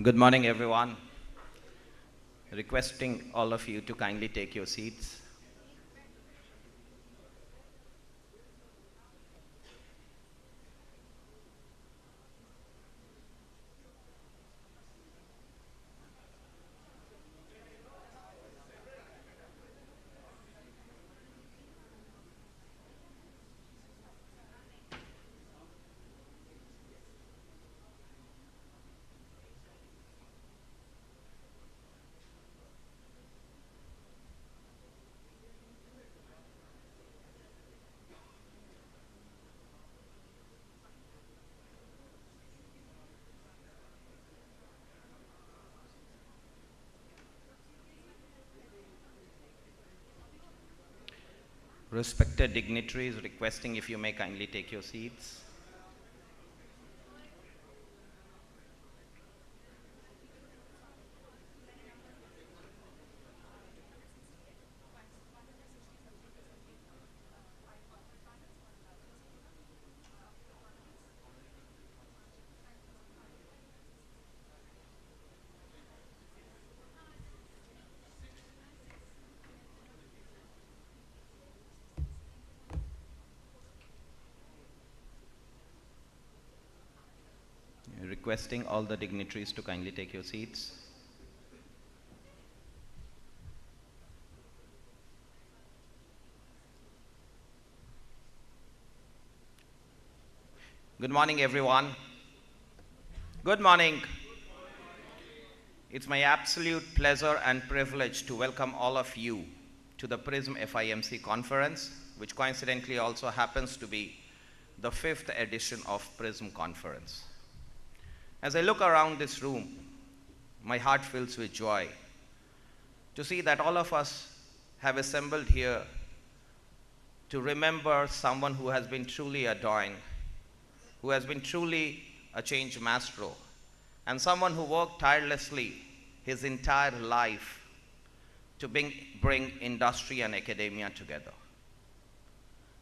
Good morning, everyone. Requesting all of you to kindly take your seats. Respected dignitaries, requesting if you may kindly take your seats. Requesting all the dignitaries to kindly take your seats. Good morning, everyone. Good morning. It's my absolute pleasure and privilege to welcome all of you to the PRISM-FIMC conference, which coincidentally also happens to be the 5th edition of PRISM conference. As I look around this room, my heart fills with joy to see that all of us have assembled here to remember someone who has been truly adorned, who has been truly a change maestro, and someone who worked tirelessly his entire life to bring industry and academia together.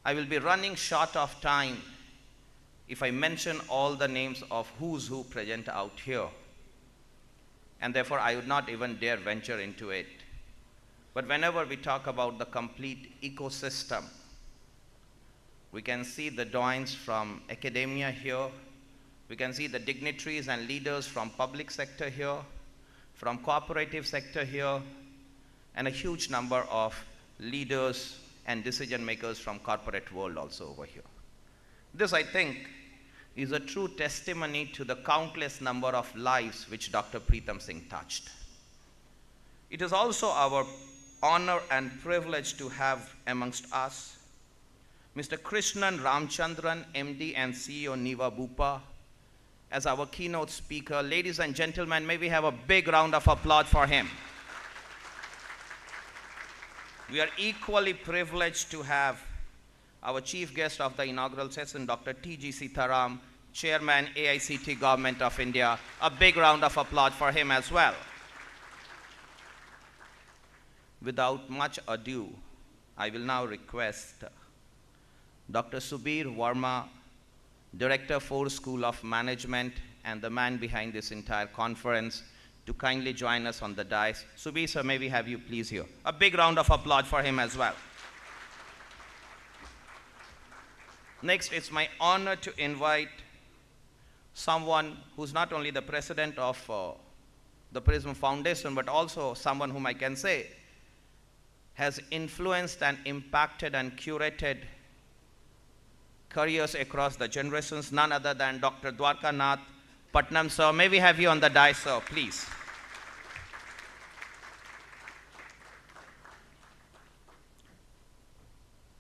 I will be running short of time if I mention all the names of who's who present out here, and therefore I would not even dare venture into it. But whenever we talk about the complete ecosystem, we can see the doyens from academia here, we can see the dignitaries and leaders from public sector here, from cooperative sector here, and a huge number of leaders and decision makers from corporate world also over here. This, I think, is a true testimony to the countless number of lives which Dr. PRISM-FIMC touched. It is also our honor and privilege to have amongst us Mr. Krishnan Ramchandran, MD and CEO, Niva Bupa, as our keynote speaker. Ladies and gentlemen, may we have a big round of applause for him. We are equally privileged to have our chief guest of the inaugural session, Dr. T.G. Sitharam, Chairman, AICT Government of India. A big round of applause for him as well. Without much ado, I will now request Dr. Subir Verma, Director, FORE School of Management, and the man behind this entire conference, to kindly join us on the dais. Subir, sir, may we have you please here. A big round of applause for him as well. Next, it's my honor to invite someone who's not only the president of the PRISM Foundation, but also someone whom I can say has influenced and impacted and curated careers across the generations, none other than Dr. Dwarkanath Patnam, sir. May we have you on the dais, sir, please.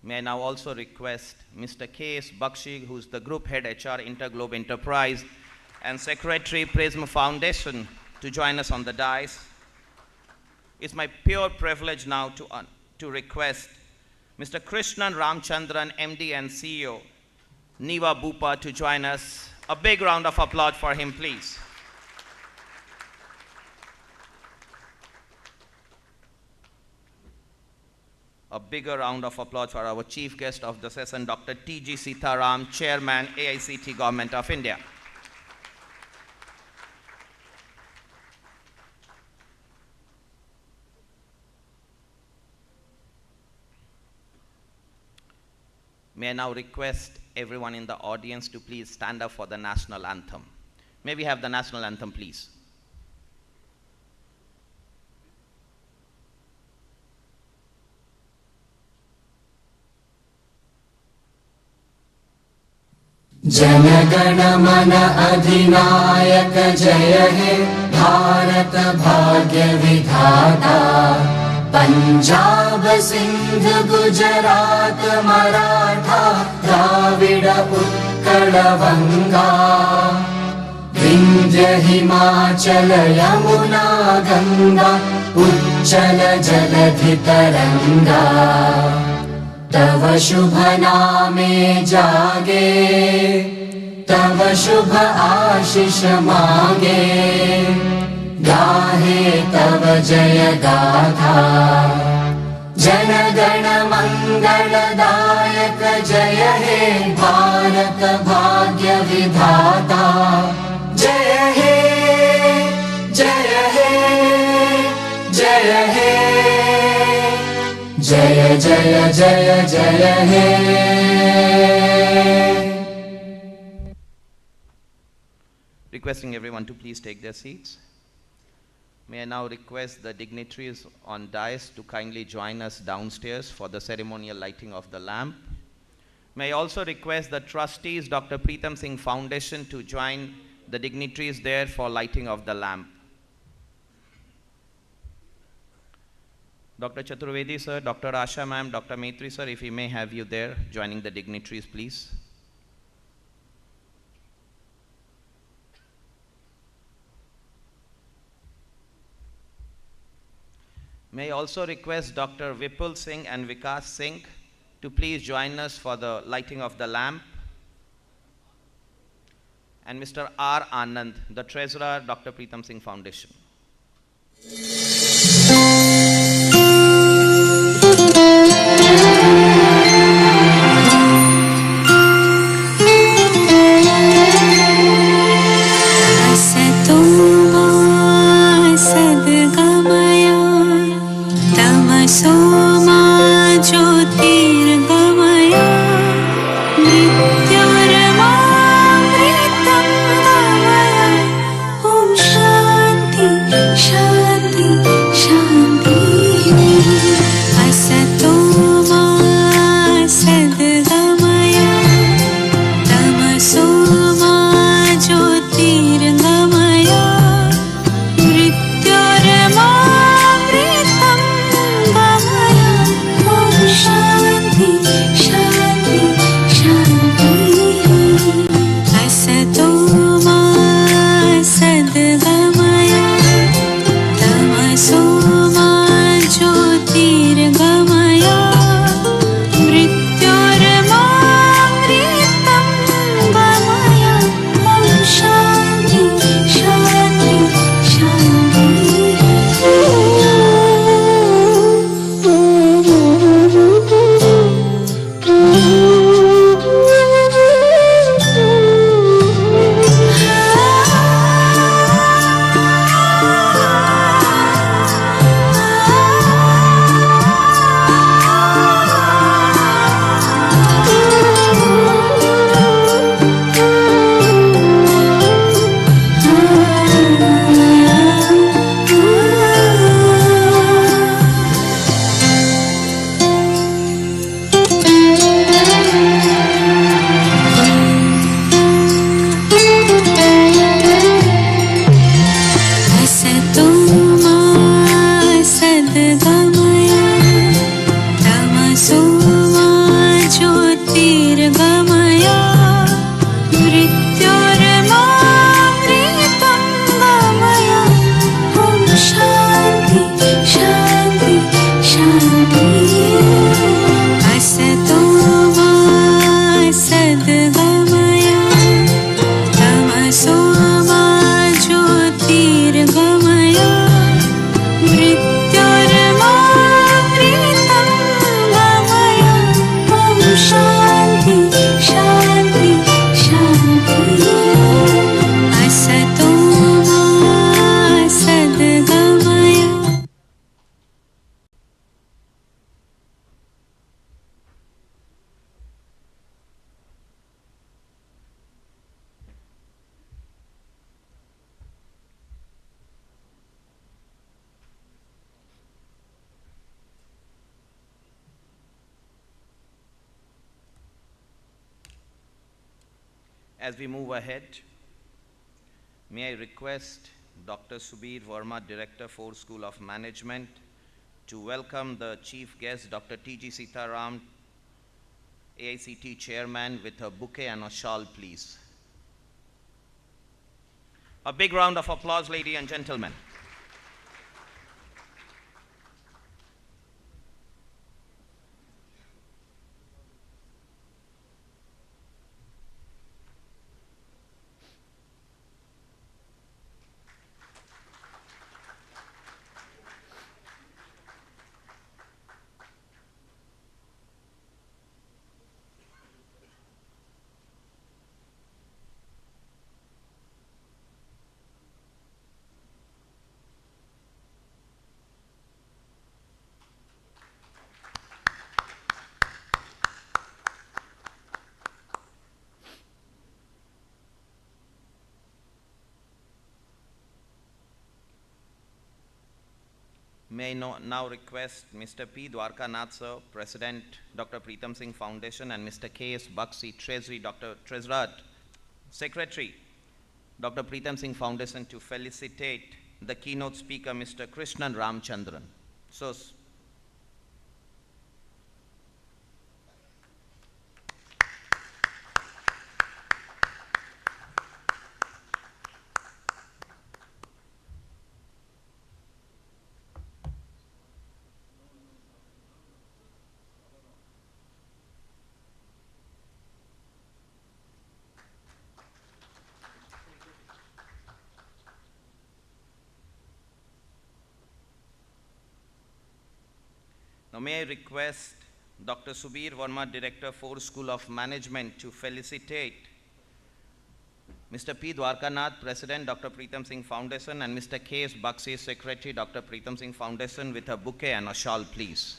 May I now also request Mr. K.S. Bakshi, who's the Group Head HR Interglobe Enterprise and Secretary PRISM Foundation, to join us on the dais. It's my pure privilege now to request Mr. Krishnan Ramchandran, MD and CEO, Niva Bupa, to join us. A big round of applause for him, please. A bigger round of applause for our chief guest of the session, Dr. T.G. Sitharam, Chairman, AICT Government of India. May I now request everyone in the audience to please stand up for the national anthem. May we have the national anthem, please. जनगण मन अधिनायक जय हे भारत भाग्य विधाता पंजाब सिंध गुजरात मराठा द्राविड उत्कल बंगा विंध्य हिमाचल यमुना गंगा उच्चल जलधि तरंगा तव शुभ नामे जागे तव शुभ आशीष मांगे गाहे तव जय गाथा जन गण मंगलदायक जय हे भारत भाग्य विधाता जय हे जय हे जय हे जय जय जय जय हे. Requesting everyone to please take their seats. May I now request the dignitaries on dais to kindly join us downstairs for the ceremonial lighting of the lamp. May I also request the trustees, Dr. PRISM-FIMC Foundation, to join the dignitaries there for lighting of the lamp. Dr. Chaturvedi sir, Dr. Asha ma'am, Dr. Maitri sir, if we may have you there joining the dignitaries, please. May I also request Dr. Vipul Singh and Vikas Singh to please join us for the lighting of the lamp. And Mr. R. Anand, the treasurer, Dr. PRISM-FIMC Foundation. Shanti As we move ahead, may I request Dr. Subir Verma, Director, FORE School of Management, to welcome the chief guest, Dr. T.G. Sitaram, AICT Chairman, with a bouquet and a shawl, please. A big round of applause, ladies and gentlemen. May I now request Mr. P. Dwarkanath, sir, President, Dr. PRISM-FIMC Foundation, and Mr. K.S. Bakshi, Treasurer, Secretary, Dr. PRISM-FIMC Foundation, to felicitate the keynote speaker, Mr. Krishnan Ramchandran. So, now may I request Dr. Subir Verma, Director, FORE School of Management, to felicitate Mr. P. Dwarkanath, President, Dr. PRISM-FIMC Foundation, and Mr. K.S. Bakshi, Secretary, Dr. PRISM-FIMC Foundation, with a bouquet and a shawl, please.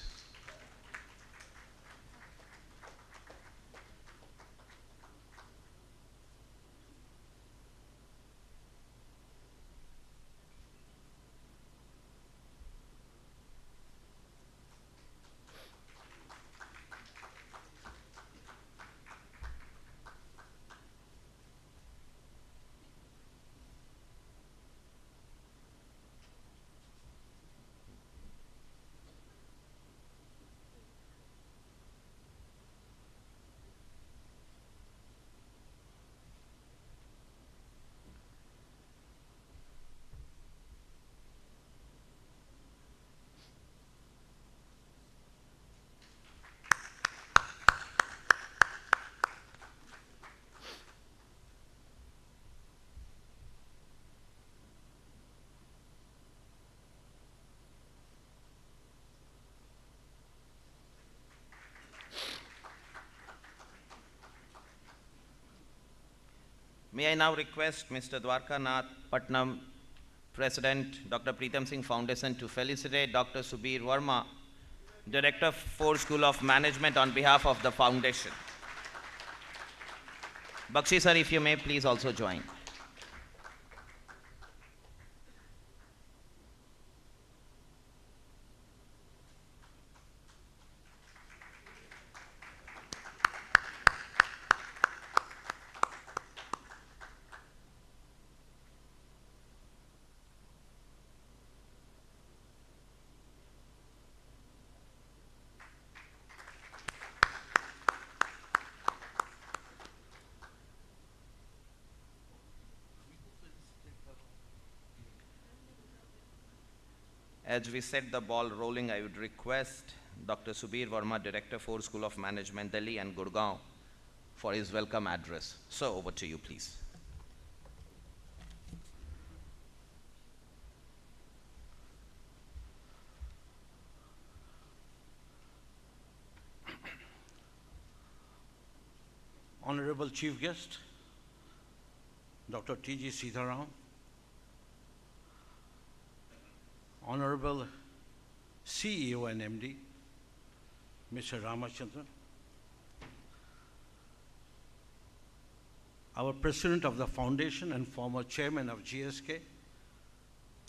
May I now request Mr. Dwarkanath Patnam, President, Dr. PRISM-FIMC Foundation, to felicitate Dr. Subir Verma, Director, FORE School of Management, on behalf of the Foundation. Bakshi sir, if you may please also join. As we set the ball rolling, I would request Dr. Subir Verma, Director, FORE School of Management, Delhi and Gurgaon, for his welcome address. So, over to you, please. Honorable Chief Guest, Dr. T.G. Sitaram, Honorable CEO and MD, Mr. Ramachandran, our President of the Foundation and former Chairman of GSK,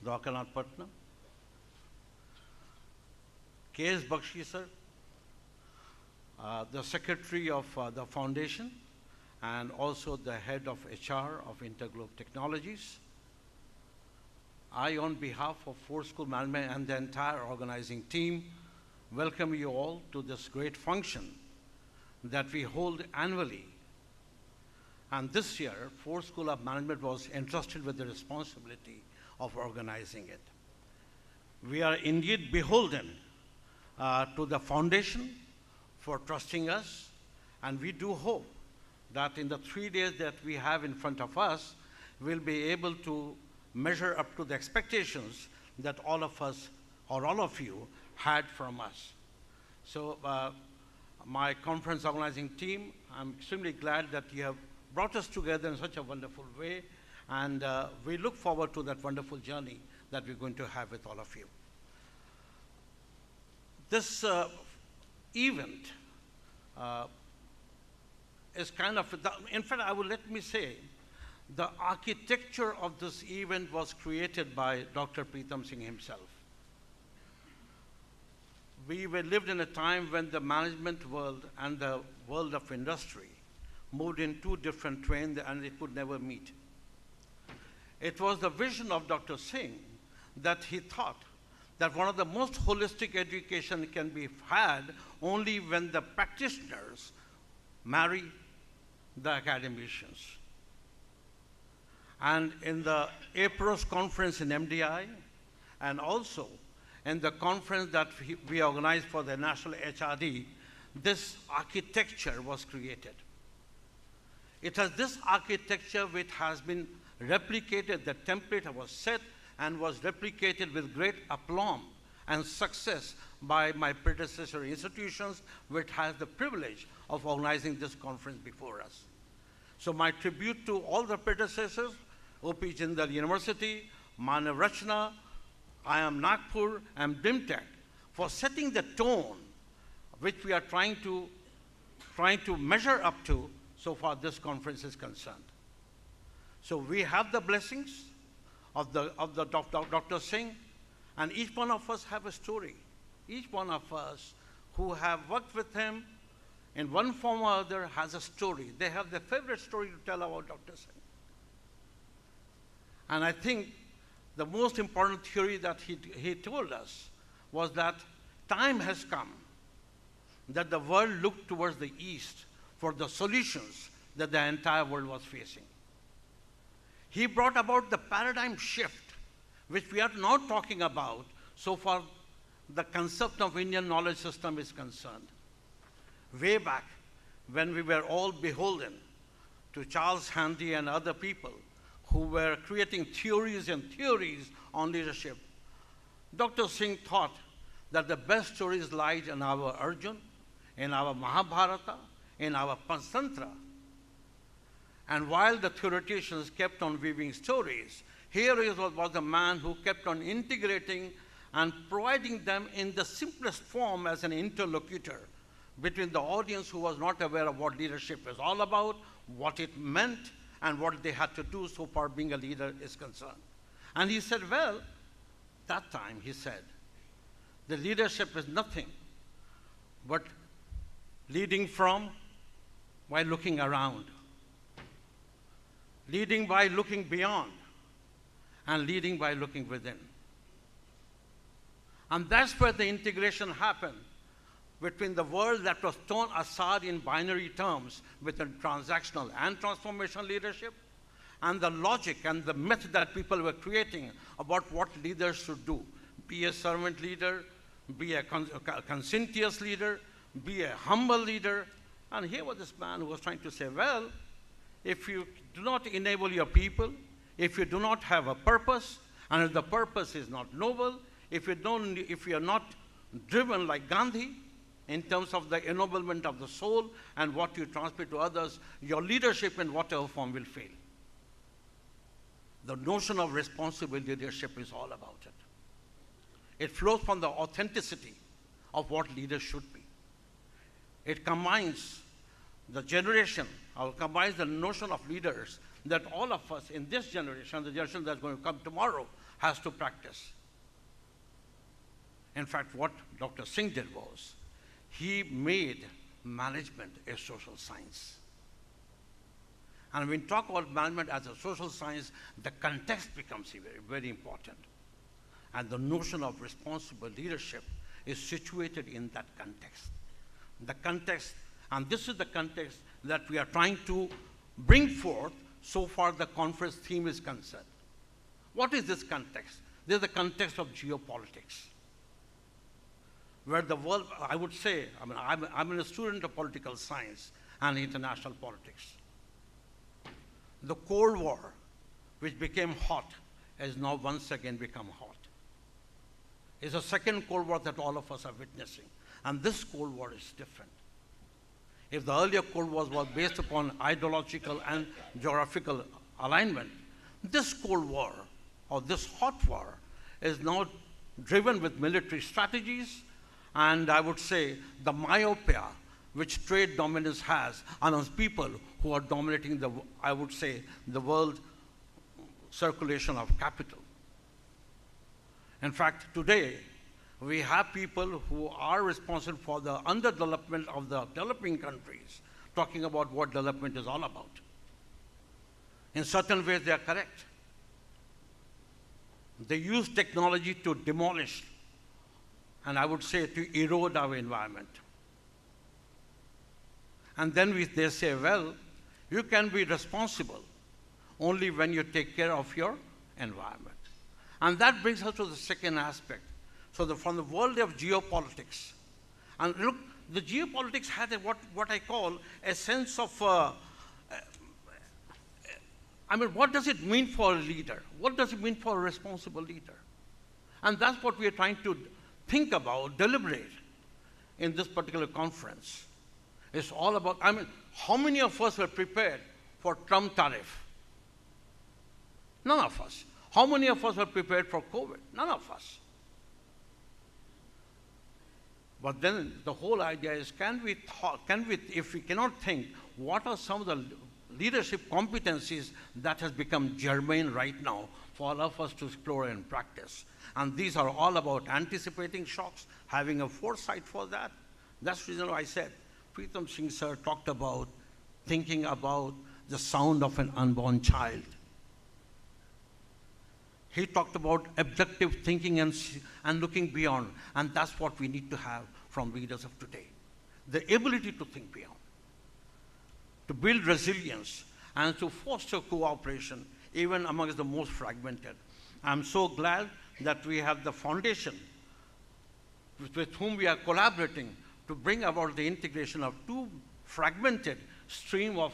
Dwarkanath Patnam, K.S. Bakshi sir, the Secretary of the Foundation, and also the head of HR of Interglobe Technologies. I, on behalf of FORE School Management and the entire organizing team, welcome you all to this great function that we hold annually. And this year, FORE School of Management was entrusted with the responsibility of organizing it. We are indeed beholden to the foundation for trusting us, and we do hope that in the 3 days that we have in front of us, we'll be able to measure up to the expectations that all of us, or all of you, had from us. So my conference organizing team, I'm extremely glad that you have brought us together in such a wonderful way, and we look forward to that wonderful journey that we're going to have with all of you. This event is kind of, in fact, let me say, the architecture of this event was created by Dr. PRISM-FIMC himself. We lived in a time when the management world and the world of industry moved in two different trains, and it could never meet. It was the vision of Dr. Singh that he thought that one of the most holistic education can be had only when the practitioners marry the academicians. And in the APROS conference in MDI, and also in the conference that we organized for the National HRD, this architecture was created. It has this architecture which has been replicated, the template was set and was replicated with great aplomb and success by my predecessor institutions, which has the privilege of organizing this conference before us. So my tribute to all the predecessors, O.P. Jindal University, Manav Rachna, IIM Nagpur, and BIMTech, for setting the tone which we are trying to measure up to so far this conference is concerned. So we have the blessings of Dr. Singh, and each one of us have a story. Each one of us who have worked with him in one form or other has a story. They have their favorite story to tell about Dr. Singh. And I think the most important theory that he told us was that time has come that the world looked towards the East for the solutions that the entire world was facing. He brought about the paradigm shift, which we are now talking about so far the concept of Indian knowledge system is concerned. Way back when we were all beholden to Charles Handy and other people who were creating theories and theories on leadership, Dr. Singh thought that the best stories lied in our Arjun, in our Mahabharata, in our Panchatantra. And while the theoreticians kept on weaving stories, here was a man who kept on integrating and providing them in the simplest form as an interlocutor between the audience who was not aware of what leadership is all about, what it meant, and what they had to do so far being a leader is concerned. And he said, well, that time he said, the leadership is nothing but leading from by looking around, leading by looking beyond, and leading by looking within. And that's where the integration happened between the world that was thrown aside in binary terms with the transactional and transformational leadership, and the logic and the myth that people were creating about what leaders should do. Be a servant leader, be a conscientious leader, be a humble leader. And here was this man who was trying to say, well, if you do not enable your people, if you do not have a purpose, and if the purpose is not noble, if you are not driven like Gandhi in terms of the ennoblement of the soul and what you transmit to others, your leadership in whatever form will fail. The notion of responsible leadership is all about it. It flows from the authenticity of what leaders should be. It combines the generation, or combines the notion of leaders that all of us in this generation, the generation that's going to come tomorrow, has to practice. In fact, what Dr. Singh did was, he made management a social science. And when we talk about management as a social science, the context becomes very, very important. And the notion of responsible leadership is situated in that context. The context, and this is the context that we are trying to bring forth so far the conference theme is concerned. What is this context? This is the context of geopolitics, where the world, I would say, I'm a student of political science and international politics. The Cold War, which became hot, has now once again become hot. It's a second Cold War that all of us are witnessing. And this Cold War is different. If the earlier Cold War was based upon ideological and geographical alignment, this Cold War, or this hot war, is now driven with military strategies, and I would say the myopia which trade dominance has on those people who are dominating the, I would say, the world circulation of capital. In fact, today, we have people who are responsible for the underdevelopment of the developing countries, talking about what development is all about. In certain ways, they are correct. They use technology to demolish, and I would say to erode our environment. And then they say, well, you can be responsible only when you take care of your environment. And that brings us to the second aspect. So from the world of geopolitics, and look, the geopolitics had what I call a sense of, what does it mean for a leader? What does it mean for a responsible leader? And that's what we are trying to think about, deliberate in this particular conference. It's all about, how many of us were prepared for Trump tariff? None of us. How many of us were prepared for COVID? None of us. But then the whole idea is, if we cannot think, what are some of the leadership competencies that has become germane right now for all of us to explore and practice? And these are all about anticipating shocks, having a foresight for that. That's the reason why I said, PRISM-FIMC sir talked about thinking about the sound of an unborn child. He talked about objective thinking and looking beyond, and that's what we need to have from leaders of today. The ability to think beyond, to build resilience, and to foster cooperation even amongst the most fragmented. I'm so glad that we have the foundation with whom we are collaborating to bring about the integration of two fragmented streams of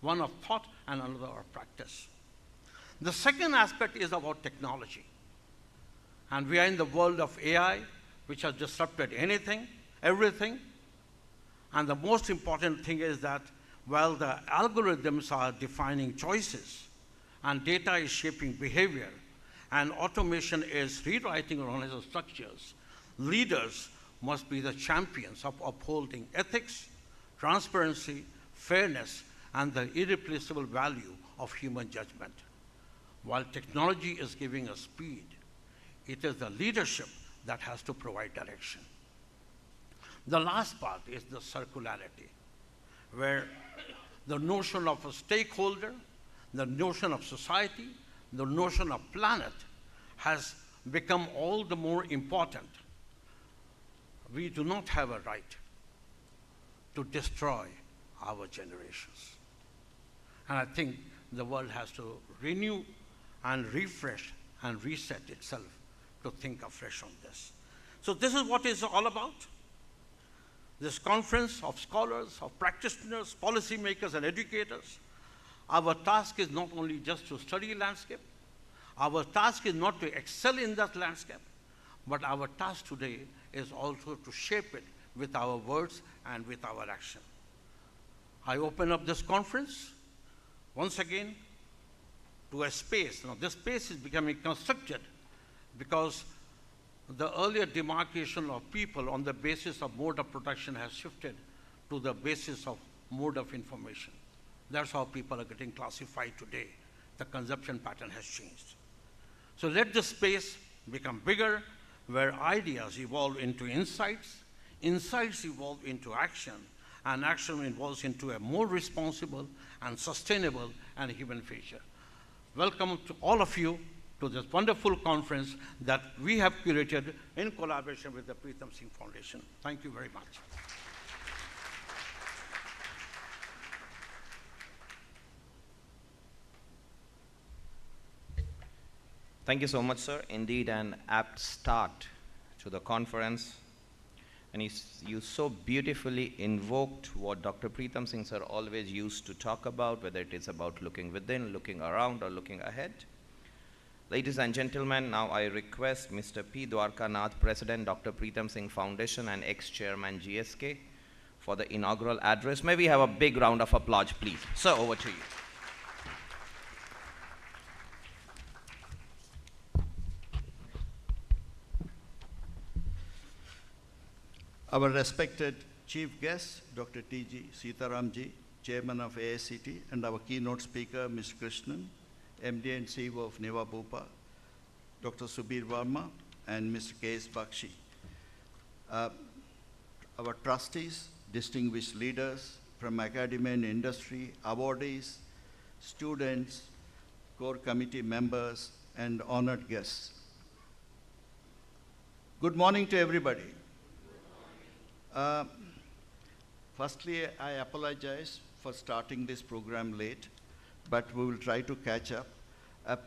one of thought and another of practice. The second aspect is about technology. And we are in the world of AI, which has disrupted anything, everything. And the most important thing is that while the algorithms are defining choices, and data is shaping behavior, and automation is rewriting organizational structures, leaders must be the champions of upholding ethics, transparency, fairness, and the irreplaceable value of human judgment. While technology is giving us speed, it is the leadership that has to provide direction. The last part is the circularity, where the notion of a stakeholder, the notion of society, the notion of planet has become all the more important. We do not have a right to destroy our generations. And I think the world has to renew and refresh and reset itself to think afresh on this. So this is what it's all about. This conference of scholars, of practitioners, policymakers, and educators. Our task is not only just to study landscape. Our task is not to excel in that landscape, but our task today is also to shape it with our words and with our action. I open up this conference once again to a space. Now, this space is becoming constructed because the earlier demarcation of people on the basis of mode of production has shifted to the basis of mode of information. That's how people are getting classified today. The consumption pattern has changed. So let this space become bigger, where ideas evolve into insights, insights evolve into action, and action evolves into a more responsible and sustainable and human future. Welcome to all of you to this wonderful conference that we have curated in collaboration with the PRISM-FIMC Foundation. Thank you very much. Thank you so much, sir. Indeed, an apt start to the conference. And you so beautifully invoked what Dr. PRISM-FIMC sir always used to talk about, whether it is about looking within, looking around, or looking ahead. Ladies and gentlemen, now I request Mr. P. Dwarkanath, President, Dr. PRISM-FIMC Foundation, and ex-chairman GSK, for the inaugural address. May we have a big round of applause, please. Sir, over to you. Our respected chief guest, Dr. T.G. Sitaramji, Chairman of AICT, and our keynote speaker, Mr. Krishnan, MD and CEO of Neva Bhupa, Dr. Subir Verma, and Mr. K.S. Bakshi. Our trustees, distinguished leaders from academia and industry, awardees, students, core committee members, and honored guests. Good morning to everybody. Firstly, I apologize for starting this program late, but we will try to catch up.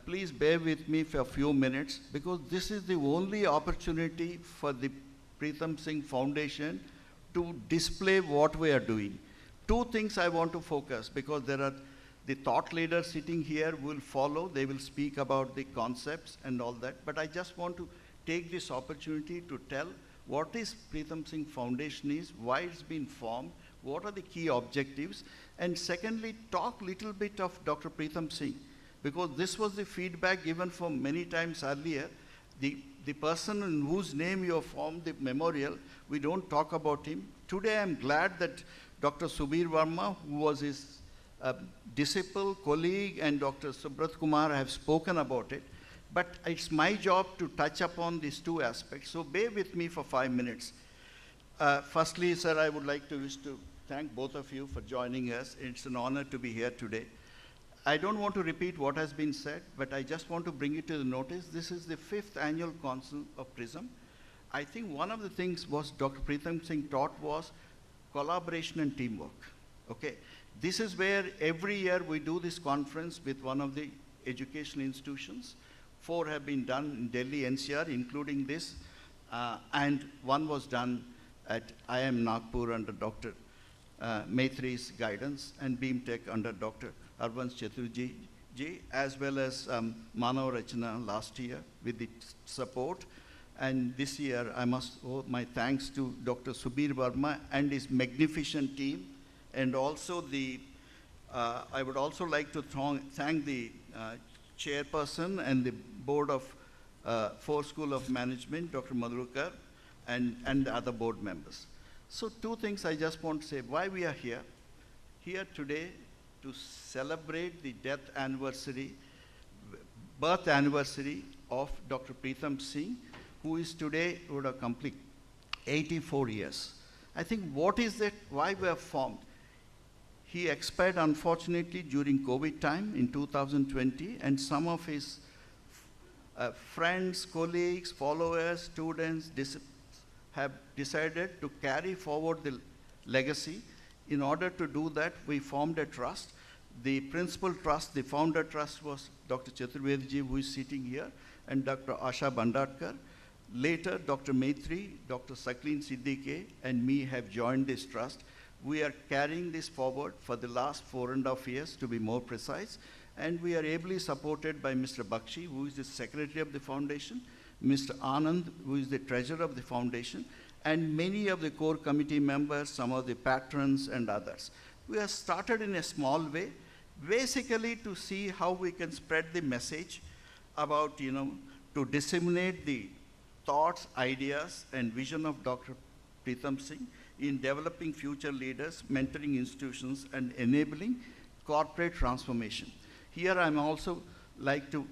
Please bear with me for a few minutes, because this is the only opportunity for the PRISM-FIMC Foundation to display what we are doing. Two things I want to focus, because there are the thought leaders sitting here will follow. They will speak about the concepts and all that, but I just want to take this opportunity to tell what is PRISM-FIMC Foundation is, why it's been formed, what are the key objectives, and secondly, talk a little bit of Dr. PRISM-FIMC, because this was the feedback given from many times earlier. The person in whose name you have formed the memorial, we don't talk about him. Today I'm glad that Dr. Subir Verma, who was his disciple, colleague, and Dr. Subrat Kumar have spoken about it. But it's my job to touch upon these two aspects, so bear with me for 5 minutes. Firstly, sir, I would like to thank both of you for joining us. It's an honor to be here today. I don't want to repeat what has been said, but I just want to bring it to the notice. This is the 5th annual council of PRISM. I think one of the things was Dr. PRISM-FIMC taught was collaboration and teamwork. Okay, this is where every year we do this conference with one of the educational institutions. 4 have been done in Delhi NCR, including this, and one was done at IIM Nagpur under Dr. Maitri's guidance, and BeamTech under Dr. Arvansh Chaturji ji, as well as Manav Rachana last year with the support. And this year, I must owe my thanks to Dr. Subir Verma and his magnificent team, and also I would also like to thank the chairperson and the board of FORE School of Management, Dr. Madhurkar, and the other board members. So 2 things I just want to say, why we are here. Here today to celebrate the birth anniversary of Dr. PRISM-FIMC, who is today, would have complete 84 years. I think what is that, why we are formed? He expired, unfortunately, during COVID time in 2020, and some of his friends, colleagues, followers, students have decided to carry forward the legacy. In order to do that, we formed a trust. The principal trust, the founder trust, was Dr. Chaturvedi, who is sitting here, and Dr. Asha Bhandarkar. Later, Dr. Maitri, Dr. Saklin Siddique, and me have joined this trust. We are carrying this forward for the last 4.5 years, to be more precise, and we are ably supported by Mr. Bakshi, who is the secretary of the foundation, Mr. Anand, who is the treasurer of the foundation, and many of the core committee members, some of the patrons and others. We have started in a small way, basically to see how we can spread the message about, to disseminate the thoughts, ideas, and vision of Dr. PRISM-FIMC in developing future leaders, mentoring institutions, and enabling corporate transformation. Here I'm also like to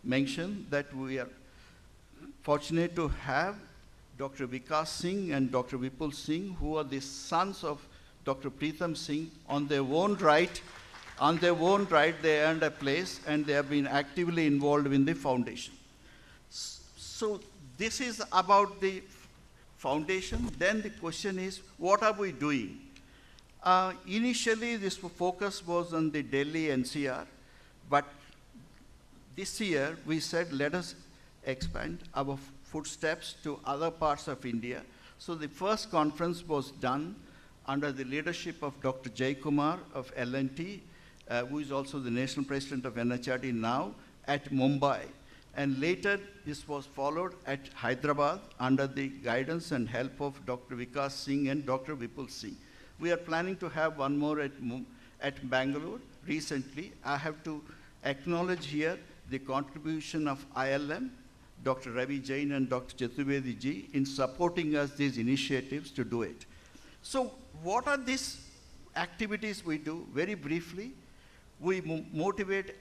mention that we are fortunate to have Dr. Vikas Singh and Dr. Vipul Singh, who are the sons of Dr. Pritam Singh. On their own right, they earned a place, and they have been actively involved in the foundation. So this is about the foundation. Then the question is, what are we doing? Initially, this focus was on the Delhi NCR, but this year we said, let us expand our footsteps to other parts of India. So the first conference was done under the leadership of Dr. Jay Kumar of L&T, who is also the national president of NHRD now, at Mumbai. And later, this was followed at Hyderabad under the guidance and help of Dr. Vikas Singh and Dr. Vipul Singh. We are planning to have one more at Bangalore recently. I have to acknowledge here the contribution of ILM, Dr. Ravi Jain and Dr. Chaturvedi ji in supporting us these initiatives to do it. So what are these activities we do? Very briefly, we motivate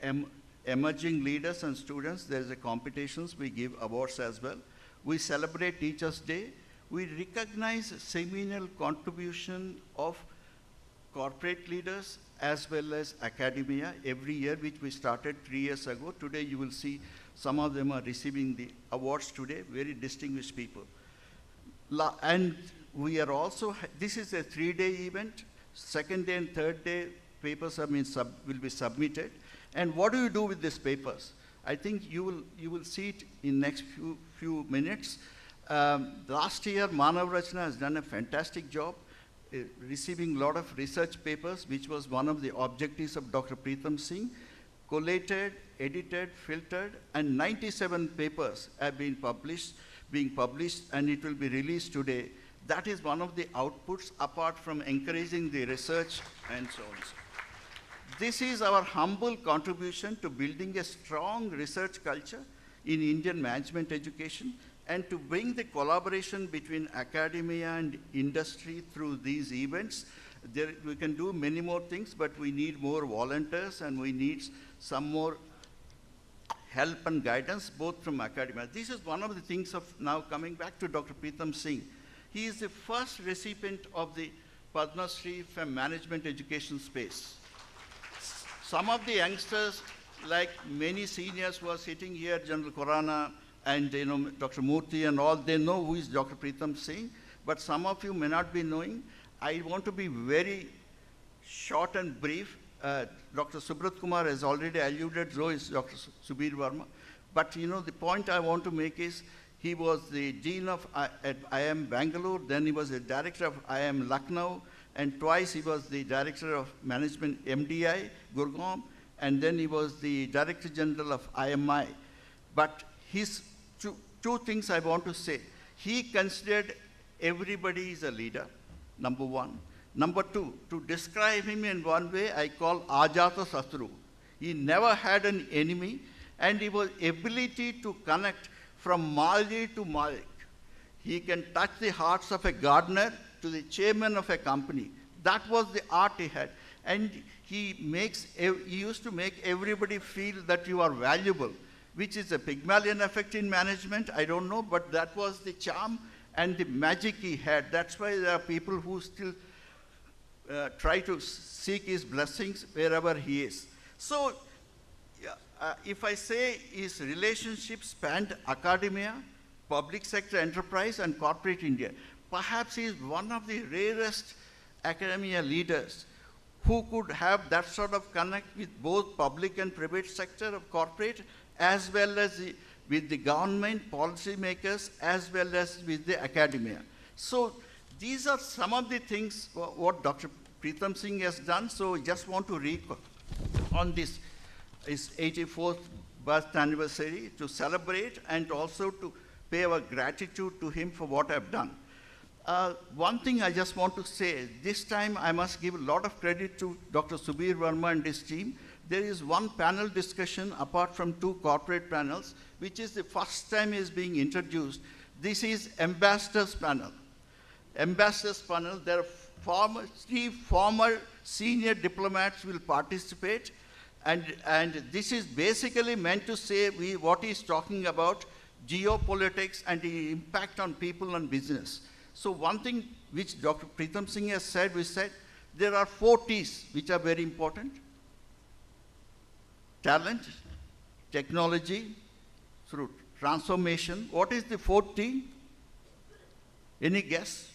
emerging leaders and students. There's a competitions, we give awards as well. We celebrate Teachers' Day. We recognize seminal contribution of corporate leaders as well as academia every year, which we started 3 years ago. Today you will see some of them are receiving the awards today, very distinguished people. And we are also, this is a 3-day event. Second day and third day papers will be submitted. And what do you do with these papers? I think you will see it in next few minutes. Last year, Manav Rachna has done a fantastic job receiving a lot of research papers, which was one of the objectives of Dr. Pritam Singh, collated, edited, filtered, and 97 papers have been being published, and it will be released today. That is one of the outputs, apart from encouraging the research and so on. This is our humble contribution to building a strong research culture in Indian management education, and to bring the collaboration between academia and industry through these events. We can do many more things, but we need more volunteers, and we need some more help and guidance, both from academia. This is one of the things of now coming back to Dr. Pritam Singh. He is the first recipient of the Padma Shri from management education space. Some of the youngsters, like many seniors who are sitting here, General Khurana and Dr. Murthy and all, they know who is Dr. Pritam Singh, but some of you may not be knowing. I want to be very short and brief. Dr. Subrat Kumar has already alluded, so is Dr. Subir Verma. But the point I want to make is, he was the dean of at IIM Bangalore, then he was the director of IIM Lucknow, and twice he was the director of management MDI, Gurgaon, and then he was the director general of IMI. But his two things I want to say. He considered everybody is a leader, number one. Number two, to describe him in one way, I call Ajata Satru. He never had an enemy, and he was ability to connect from Mali to Malik. He can touch the hearts of a gardener to the chairman of a company. That was the art he had. And he used to make everybody feel that you are valuable, which is a Pygmalion effect in management, I don't know, but that was the charm and the magic he had. That's why there are people who still try to seek his blessings wherever he is. So, if I say his relationship spanned academia, public sector enterprise, and corporate India, perhaps he is one of the rarest academia leaders who could have that sort of connect with both public and private sector of corporate, as well as with the government, policymakers, as well as with the academia. So these are some of the things what Dr. Pritam Singh has done. So just want to recall on this, his 84th birth anniversary, to celebrate and also to pay our gratitude to him for what I've done. One thing I just want to say, this time I must give a lot of credit to Dr. Subir Verma and his team. There is one panel discussion apart from two corporate panels, which is the first time is being introduced. This is Ambassadors Panel. Ambassadors Panel, there are three former senior diplomats will participate, and this is basically meant to say what he's talking about, geopolitics and the impact on people and business. So one thing which Dr. Pritam Singh has said, we said, There are 4 T's which are very important. Talent, technology, through transformation. What is the 4th T? Any guess?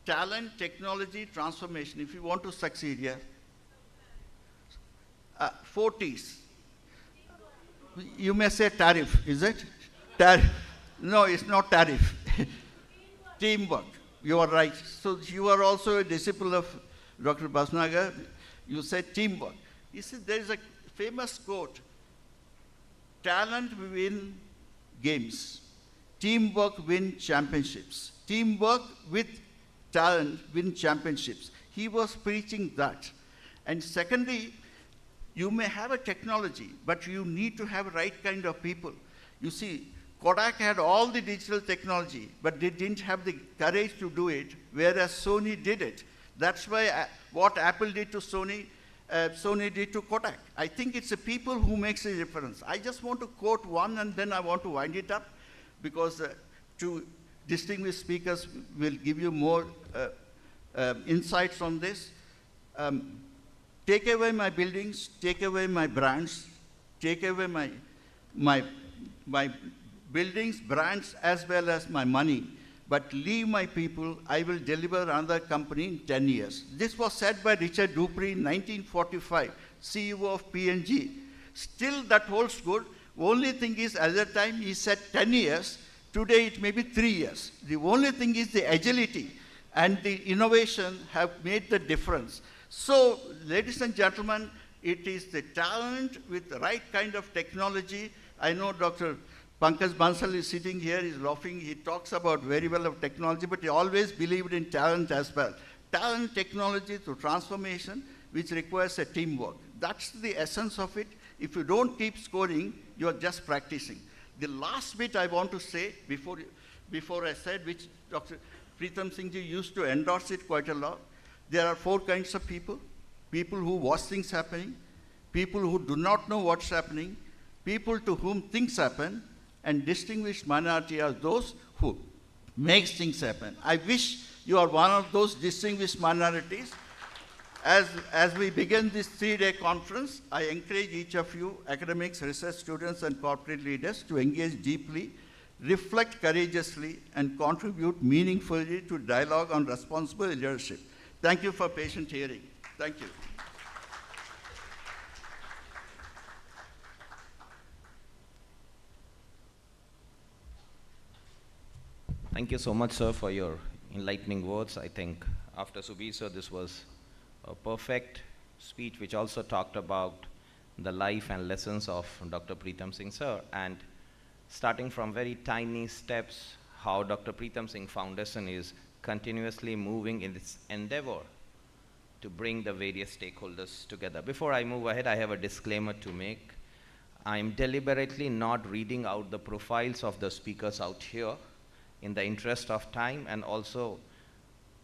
Talent, technology, transformation. If you want to succeed here, 4 T's. You may say tariff, is it? Tariff. No, it's not tariff. Teamwork. You are right. So you are also a disciple of Dr. Basnagar. You said teamwork. You see, there is a famous quote, talent win games, teamwork win championships. Teamwork with talent win championships. He was preaching that. And secondly, you may have a technology, but you need to have the right kind of people. You see, Kodak had all the digital technology, but they didn't have the courage to do it, whereas Sony did it. That's why what Apple did to Sony, Sony did to Kodak. I think it's the people who makes the difference. I just want to quote one, and then I want to wind it up, because two distinguished speakers will give you more insights on this. Take away my buildings, take away my brands, take away my buildings, brands, as well as my money, but leave my people, I will deliver another company in 10 years. This was said by Richard Dupree in 1945, CEO of P&G. Still that holds good. Only thing is, at that time he said 10 years, today it may be 3 years. The only thing is the agility and the innovation have made the difference. So, ladies and gentlemen, it is the talent with the right kind of technology. I know Dr. Pankaj Bansal is sitting here, he's laughing, he talks about very well of technology, but he always believed in talent as well. Talent, technology through transformation, which requires a teamwork. That's the essence of it. If you don't keep scoring, you're just practicing. The last bit I want to say, before I said, which Dr. PRISM-FIMC used to endorse it quite a lot, there are 4 kinds of people. People who watch things happening, people who do not know what's happening, people to whom things happen, and distinguished minority are those who make things happen. I wish you are one of those distinguished minorities. As we begin this 3-day conference, I encourage each of you, academics, research students, and corporate leaders, to engage deeply, reflect courageously, and contribute meaningfully to dialogue on responsible leadership. Thank you for patient hearing. Thank you. Thank you so much, sir, for your enlightening words. I think after Subir, sir, this was a perfect speech which also talked about the life and lessons of Dr. PRISM-FIMC, sir, and starting from very tiny steps, how Dr. PRISM-FIMC Foundation is continuously moving in this endeavor to bring the various stakeholders together. Before I move ahead, I have a disclaimer to make. I'm deliberately not reading out the profiles of the speakers out here in the interest of time, and also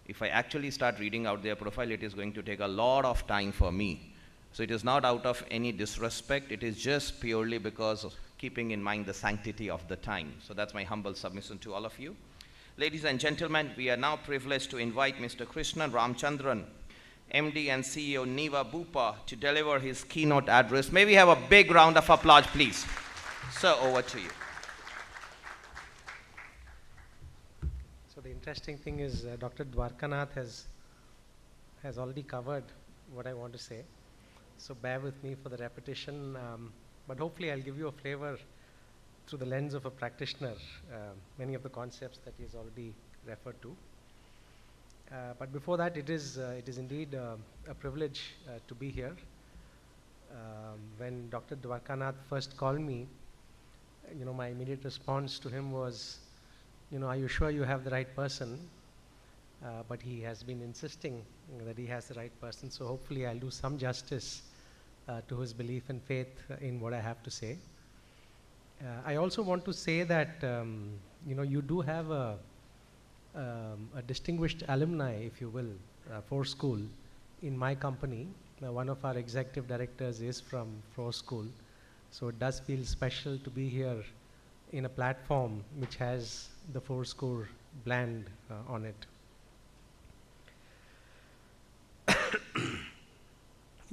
if I actually start reading out their profile, it is going to take a lot of time for me. So it is not out of any disrespect, it is just purely because of keeping in mind the sanctity of the time. So that's my humble submission to all of you. Ladies and gentlemen, we are now privileged to invite Mr. Krishnan Ramchandran, MD and CEO Niva Bupa, to deliver his keynote address. May we have a big round of applause, please. Sir, over to you. So the interesting thing is Dr. Dwarkanath has already covered what I want to say. So bear with me for the repetition, but hopefully I'll give you a flavor through the lens of a practitioner, many of the concepts that he's already referred to. But before that, it is indeed a privilege to be here. When Dr. Dwarkanath first called me, my immediate response to him was, are you sure you have the right person? But he has been insisting that he has the right person, so hopefully I'll do some justice to his belief and faith in what I have to say. I also want to say that, you do have a distinguished alumni, if you will, FORE School in my company. One of our executive directors is from FORE School, so it does feel special to be here in a platform which has the FORE School brand on it.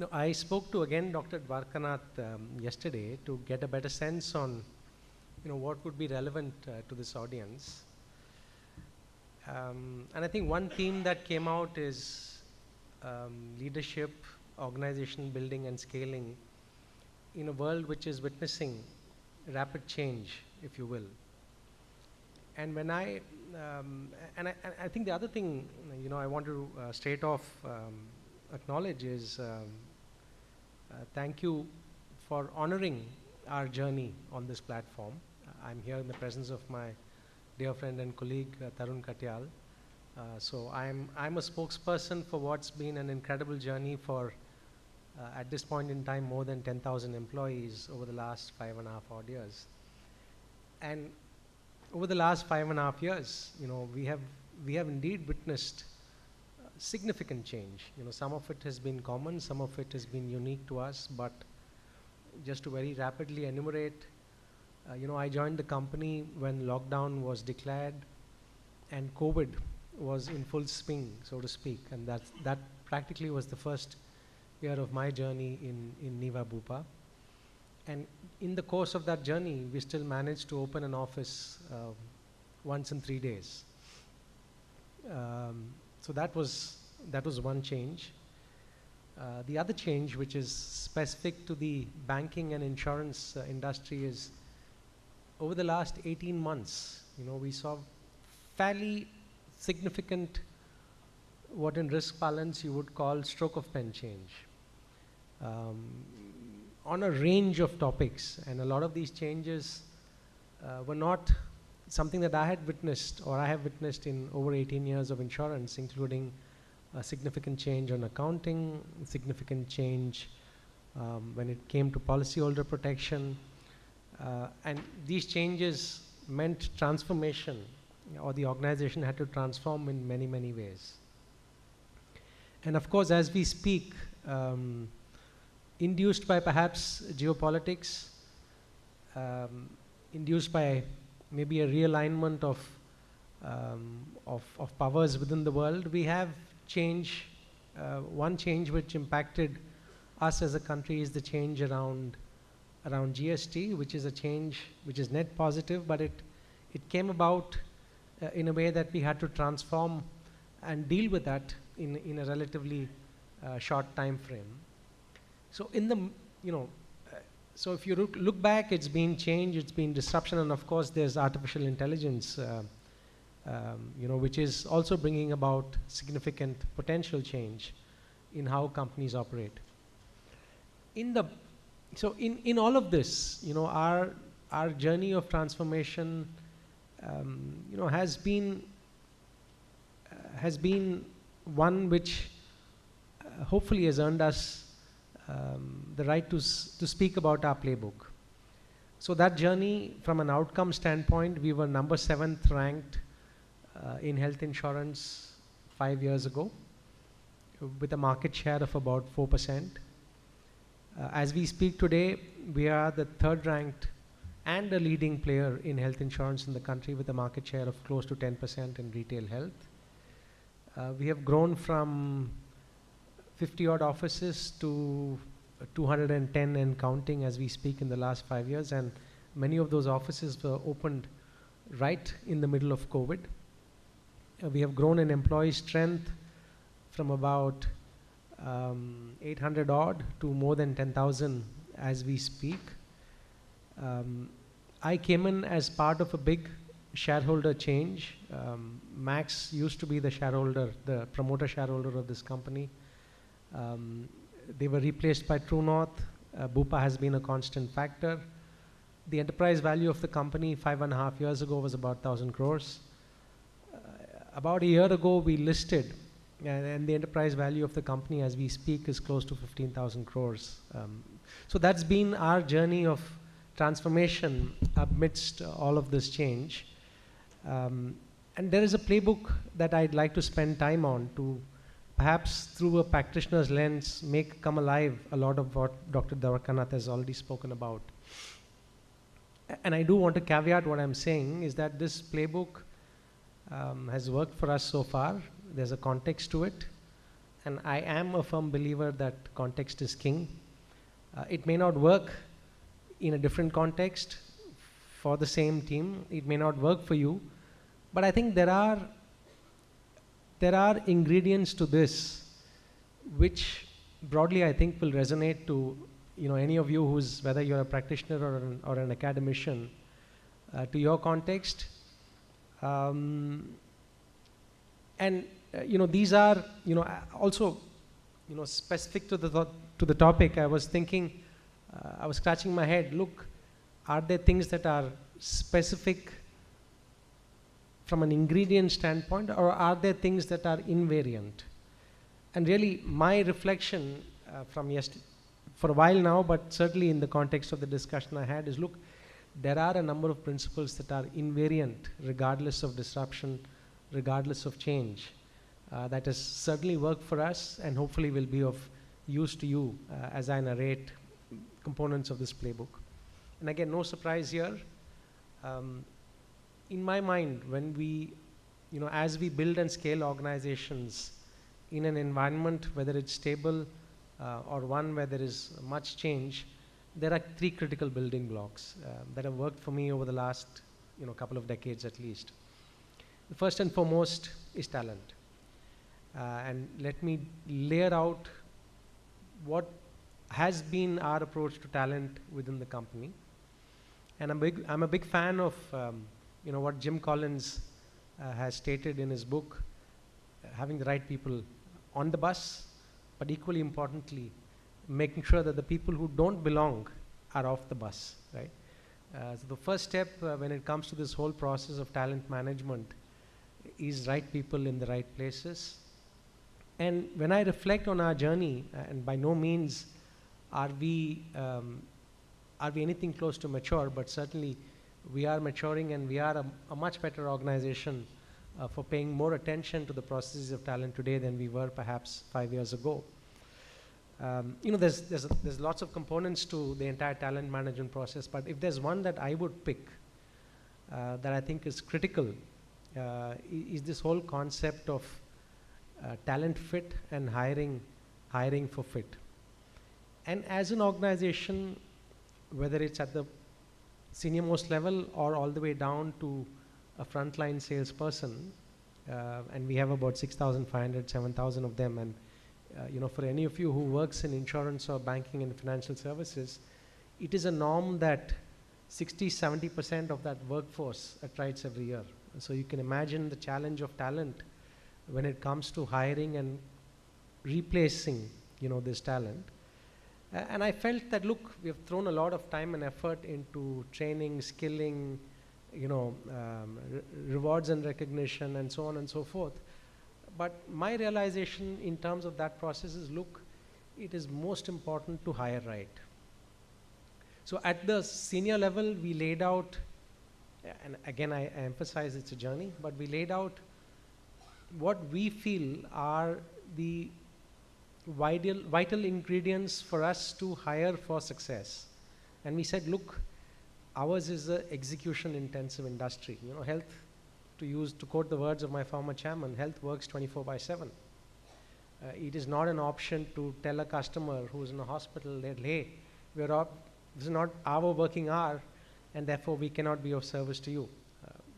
No, I spoke to again Dr. Dwarkanath yesterday to get a better sense on what would be relevant to this audience. And I think one theme that came out is leadership, organization building and scaling in a world which is witnessing rapid change, if you will. And when I think the other thing I want to straight off acknowledge is thank you for honoring our journey on this platform. I'm here in the presence of my dear friend and colleague Tarun Katyal. So I'm a spokesperson for what's been an incredible journey for at this point in time more than 10,000 employees over the last 5.5 odd years. And over the last 5.5 years, we have indeed witnessed significant change. Some of it has been common, some of it has been unique to us, but just to very rapidly enumerate, I joined the company when lockdown was declared and COVID was in full swing, so to speak, and that practically was the first year of my journey in Niva Bupa. And in the course of that journey, we still managed to open an office once in 3 days. So that was one change. The other change, which is specific to the banking and insurance industry, is over the last 18 months, we saw fairly significant, what in risk balance you would call stroke of pen change on a range of topics. And a lot of these changes were not something that I had witnessed or I have witnessed in over 18 years of insurance, including a significant change on accounting, significant change when it came to policyholder protection. And these changes meant transformation, or the organization had to transform in many, many ways. And of course, as we speak, induced by perhaps geopolitics, induced by maybe a realignment of powers within the world, we have change. One change which impacted us as a country is the change around GST, which is a change which is net positive, but it came about in a way that we had to transform and deal with that in a relatively short time frame. So so if you look back, it's been change, it's been disruption, and of course there's artificial intelligence, which is also bringing about significant potential change in how companies operate. In all of this, our journey of transformation, has been one which hopefully has earned us the right to speak about our playbook. So that journey, from an outcome standpoint, we were number 7th ranked in health insurance 5 years ago, with a market share of about 4%. As we speak today, we are the 3rd ranked and a leading player in health insurance in the country, with a market share of close to 10% in retail health. We have grown from 50 odd offices to 210 and counting as we speak in the last 5 years, and many of those offices were opened right in the middle of COVID. We have grown in employee strength from about 800 odd to more than 10,000 as we speak. I came in as part of a big shareholder change. Max used to be the promoter shareholder of this company. They were replaced by True North. Bupa has been a constant factor. The enterprise value of the company 5.5 years ago was about 1,000 crores. About a year ago, we listed, and the enterprise value of the company as we speak is close to 15,000 crores. So that's been our journey of transformation amidst all of this change. And there is a playbook that I'd like to spend time on to perhaps through a practitioner's lens come alive a lot of what Dr. Dwarkanath has already spoken about. And I do want to caveat what I'm saying is that this playbook has worked for us so far. There's a context to it, And I am a firm believer that context is king. It may not work in a different context for the same team. It may not work for you. But I think there are ingredients to this which broadly I think will resonate to any of you who's, whether you're a practitioner or an academician, to your context. These are also specific to the topic. I was thinking, I was scratching my head. Look, are there things that are specific from an ingredient standpoint, or are there things that are invariant? And really, my reflection for a while now, but certainly in the context of the discussion I had, is look, there are a number of principles that are invariant regardless of disruption, regardless of change. That has certainly worked for us and hopefully will be of use to you as I narrate components of this playbook. And again, no surprise here. In my mind, when we, as we build and scale organizations in an environment, whether it's stable or one where there is much change, there are three critical building blocks that have worked for me over the last couple of decades at least. The first and foremost is talent. And let me layer out what has been our approach to talent within the company. And I'm a big fan of what Jim Collins has stated in his book, having the right people on the bus, but equally importantly, making sure that the people who don't belong are off the bus, right? So the first step when it comes to this whole process of talent management is right people in the right places. And when I reflect on our journey, and by no means are we anything close to mature, but certainly we are maturing and we are a much better organization for paying more attention to the processes of talent today than we were perhaps 5 years ago. There's lots of components to the entire talent management process, but if there's one that I would pick that I think is critical, is this whole concept of talent fit and hiring for fit. And as an organization, whether it's at the senior most level or all the way down to a frontline salesperson, and we have about 6,500, 7,000 of them, and for any of you who works in insurance or banking and financial services, it is a norm that 60-70% of that workforce attrites every year. So you can imagine the challenge of talent when it comes to hiring and replacing this talent. And I felt that, look, we have thrown a lot of time and effort into training, skilling, rewards and recognition, and so on and so forth. But my realization in terms of that process is, look, it is most important to hire right. So at the senior level, we laid out, and again I emphasize it's a journey, but we laid out what we feel are the vital ingredients for us to hire for success. And we said, look, ours is an execution intensive industry. Health, to quote the words of my former chairman, health works 24/7. It is not an option to tell a customer who's in a hospital that, hey, this is not our working hour, and therefore we cannot be of service to you.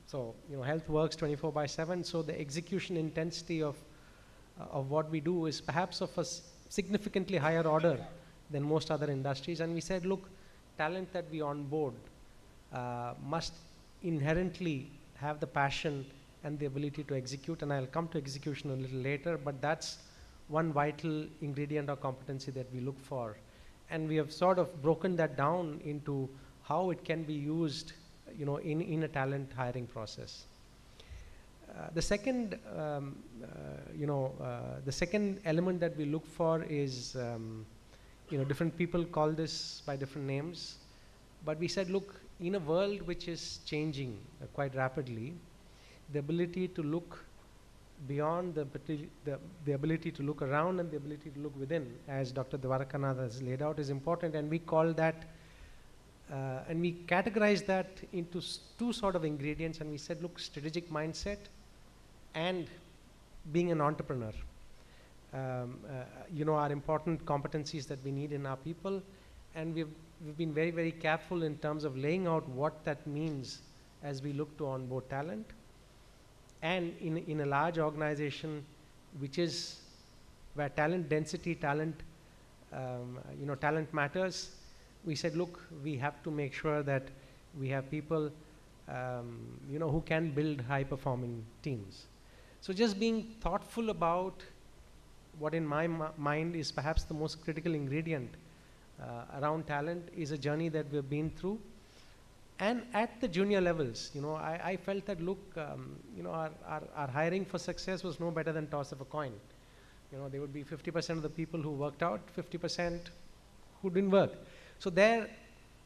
So health works 24/7. So the execution intensity of what we do is perhaps of a significantly higher order than most other industries. And we said, look, talent that we onboard must inherently have the passion and the ability to execute. And I'll come to execution a little later, but that's one vital ingredient or competency that we look for. And we have sort of broken that down into how it can be used in a talent hiring process. The second element that we look for is, different people call this by different names, but we said, look, in a world which is changing quite rapidly, the ability to look beyond, the ability to look around and the ability to look within, as Dr. Dwarkanath has laid out, is important. And we call that, and we categorize that into two sort of ingredients. And we said, look, strategic mindset and being an entrepreneur. are important competencies that we need in our people. And we've been very, very careful in terms of laying out what that means as we look to onboard talent. And in a large organization, which is where talent density, talent matters, we said, look, we have to make sure that we have people, who can build high-performing teams. So just being thoughtful about what in my mind is perhaps the most critical ingredient around talent is a journey that we've been through. And at the junior levels, I felt that, look, our hiring for success was no better than toss of a coin. There would be 50% of the people who worked out, 50% who didn't work. So there,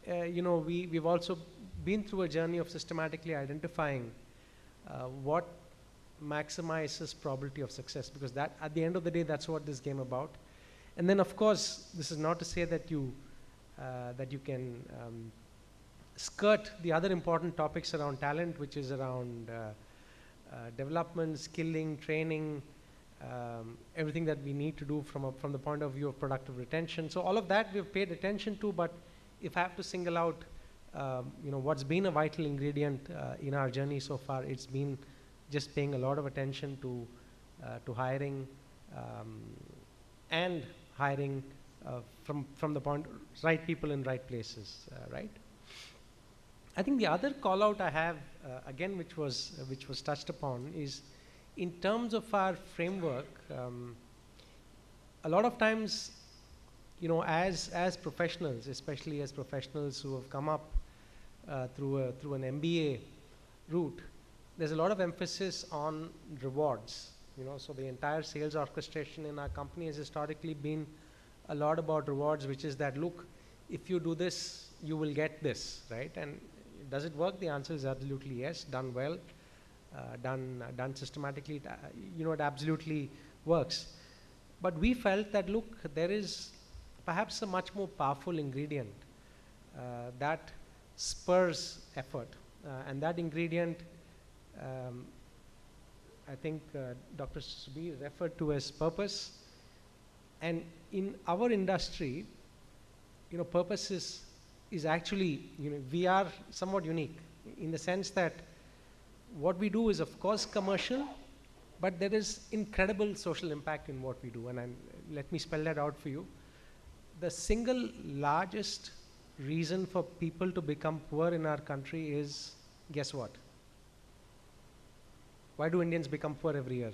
we've also been through a journey of systematically identifying what maximizes probability of success, because that, at the end of the day, that's what this game about. And then, of course, this is not to say that you can skirt the other important topics around talent, which is around development, skilling, training, everything that we need to do from the point of view of productive retention. So all of that we've paid attention to, but if I have to single out what's been a vital ingredient in our journey so far, it's been just paying a lot of attention to hiring and hiring from the point, right people in right places, right? I think the other call out I have, again, which was touched upon, is in terms of our framework. A lot of times, as professionals, especially as professionals who have come up through an MBA route, there's a lot of emphasis on rewards. So the entire sales orchestration in our company has historically been a lot about rewards, which is that, look, if you do this, you will get this, right? And does it work? The answer is absolutely yes. Done well, done systematically, it absolutely works. But we felt that, look, there is perhaps a much more powerful ingredient that spurs effort. And that ingredient, I think Dr. Subir referred to as purpose. And in our industry, purpose is actually, we are somewhat unique in the sense that what we do is, of course, commercial, but there is incredible social impact in what we do. And let me spell that out for you. The single largest reason for people to become poor in our country is, guess what? Why do Indians become poor every year?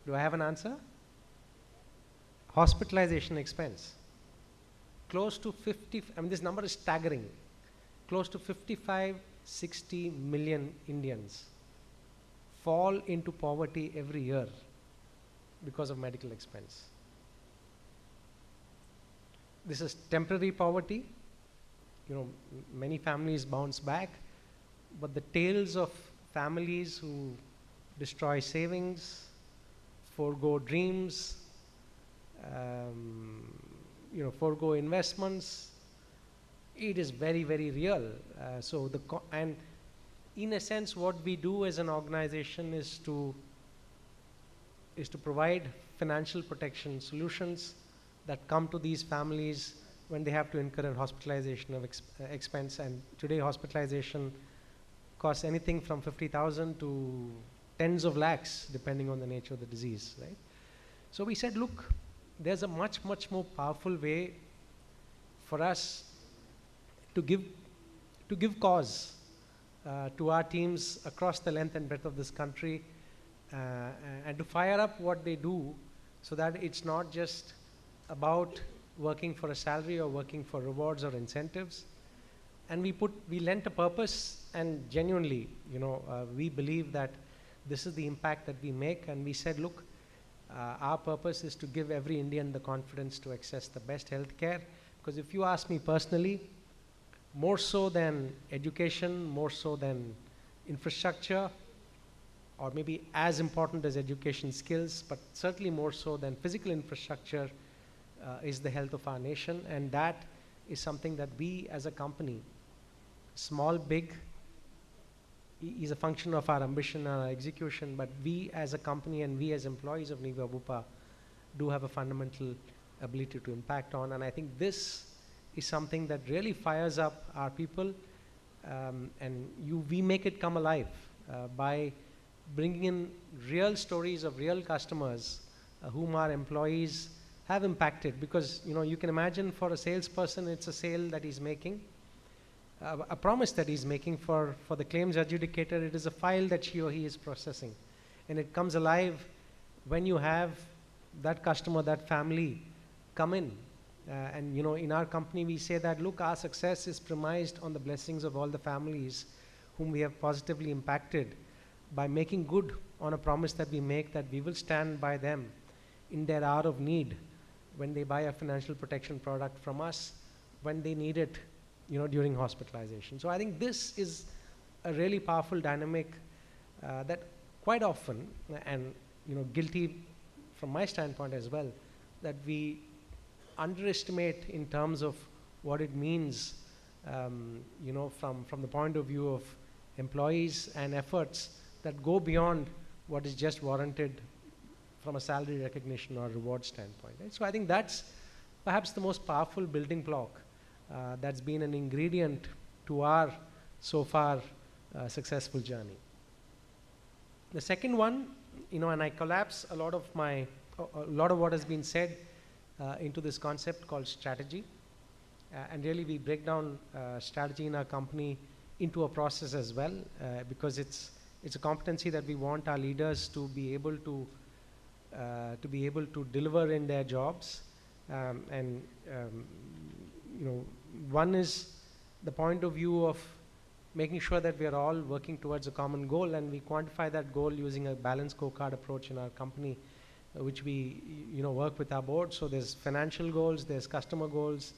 Do I have an answer? Hospitalization expense. Close to 50, this number is staggering. Close to 55, 60 million Indians fall into poverty every year because of medical expense. This is temporary poverty. Many families bounce back, but the tales of families who destroy savings, forego dreams, forego investments, it is very, very real. And in a sense, what we do as an organization is to provide financial protection solutions that come to these families when they have to incur a hospitalization of expense. And today, hospitalization costs anything from 50,000 to tens of lakhs, depending on the nature of the disease, right? So we said, look, there's a much, much more powerful way for us to give cause to our teams across the length and breadth of this country, and to fire up what they do, so that it's not just about working for a salary or working for rewards or incentives. And we lent a purpose, and genuinely, we believe that this is the impact that we make. And we said, look, our purpose is to give every Indian the confidence to access the best healthcare. Because if you ask me personally, more so than education, more so than infrastructure, or maybe as important as education skills, but certainly more so than physical infrastructure, is the health of our nation. And that is something that we as a company, small, big, is a function of our ambition and our execution, but we as a company and we as employees of Niva Bupa do have a fundamental ability to impact on, and I think this is something that really fires up our people, and we make it come alive by bringing in real stories of real customers whom our employees have impacted, because you can imagine for a salesperson it's a sale that he's making, a promise that he's making. For the claims adjudicator, it is a file that she or he is processing, and it comes alive when you have that customer, that family come in. And in our company we say that, look, our success is premised on the blessings of all the families whom we have positively impacted by making good on a promise that we make, that we will stand by them in their hour of need when they buy a financial protection product from us, when they need it during hospitalization. So I think this is a really powerful dynamic that quite often, and guilty from my standpoint as well, that we underestimate in terms of what it means from the point of view of employees and efforts that go beyond what is just warranted from a salary recognition or reward standpoint. Right? So I think that's perhaps the most powerful building block that's been an ingredient to our so far successful journey. The second one, and I collapse a lot of what has been said into this concept called strategy, and really we break down strategy in our company into a process as well, because it's a competency that we want our leaders to be able to deliver in their jobs, one is the point of view of making sure that we are all working towards a common goal, and we quantify that goal using a balanced scorecard approach in our company, which we work with our board. So there's financial goals, there's customer goals,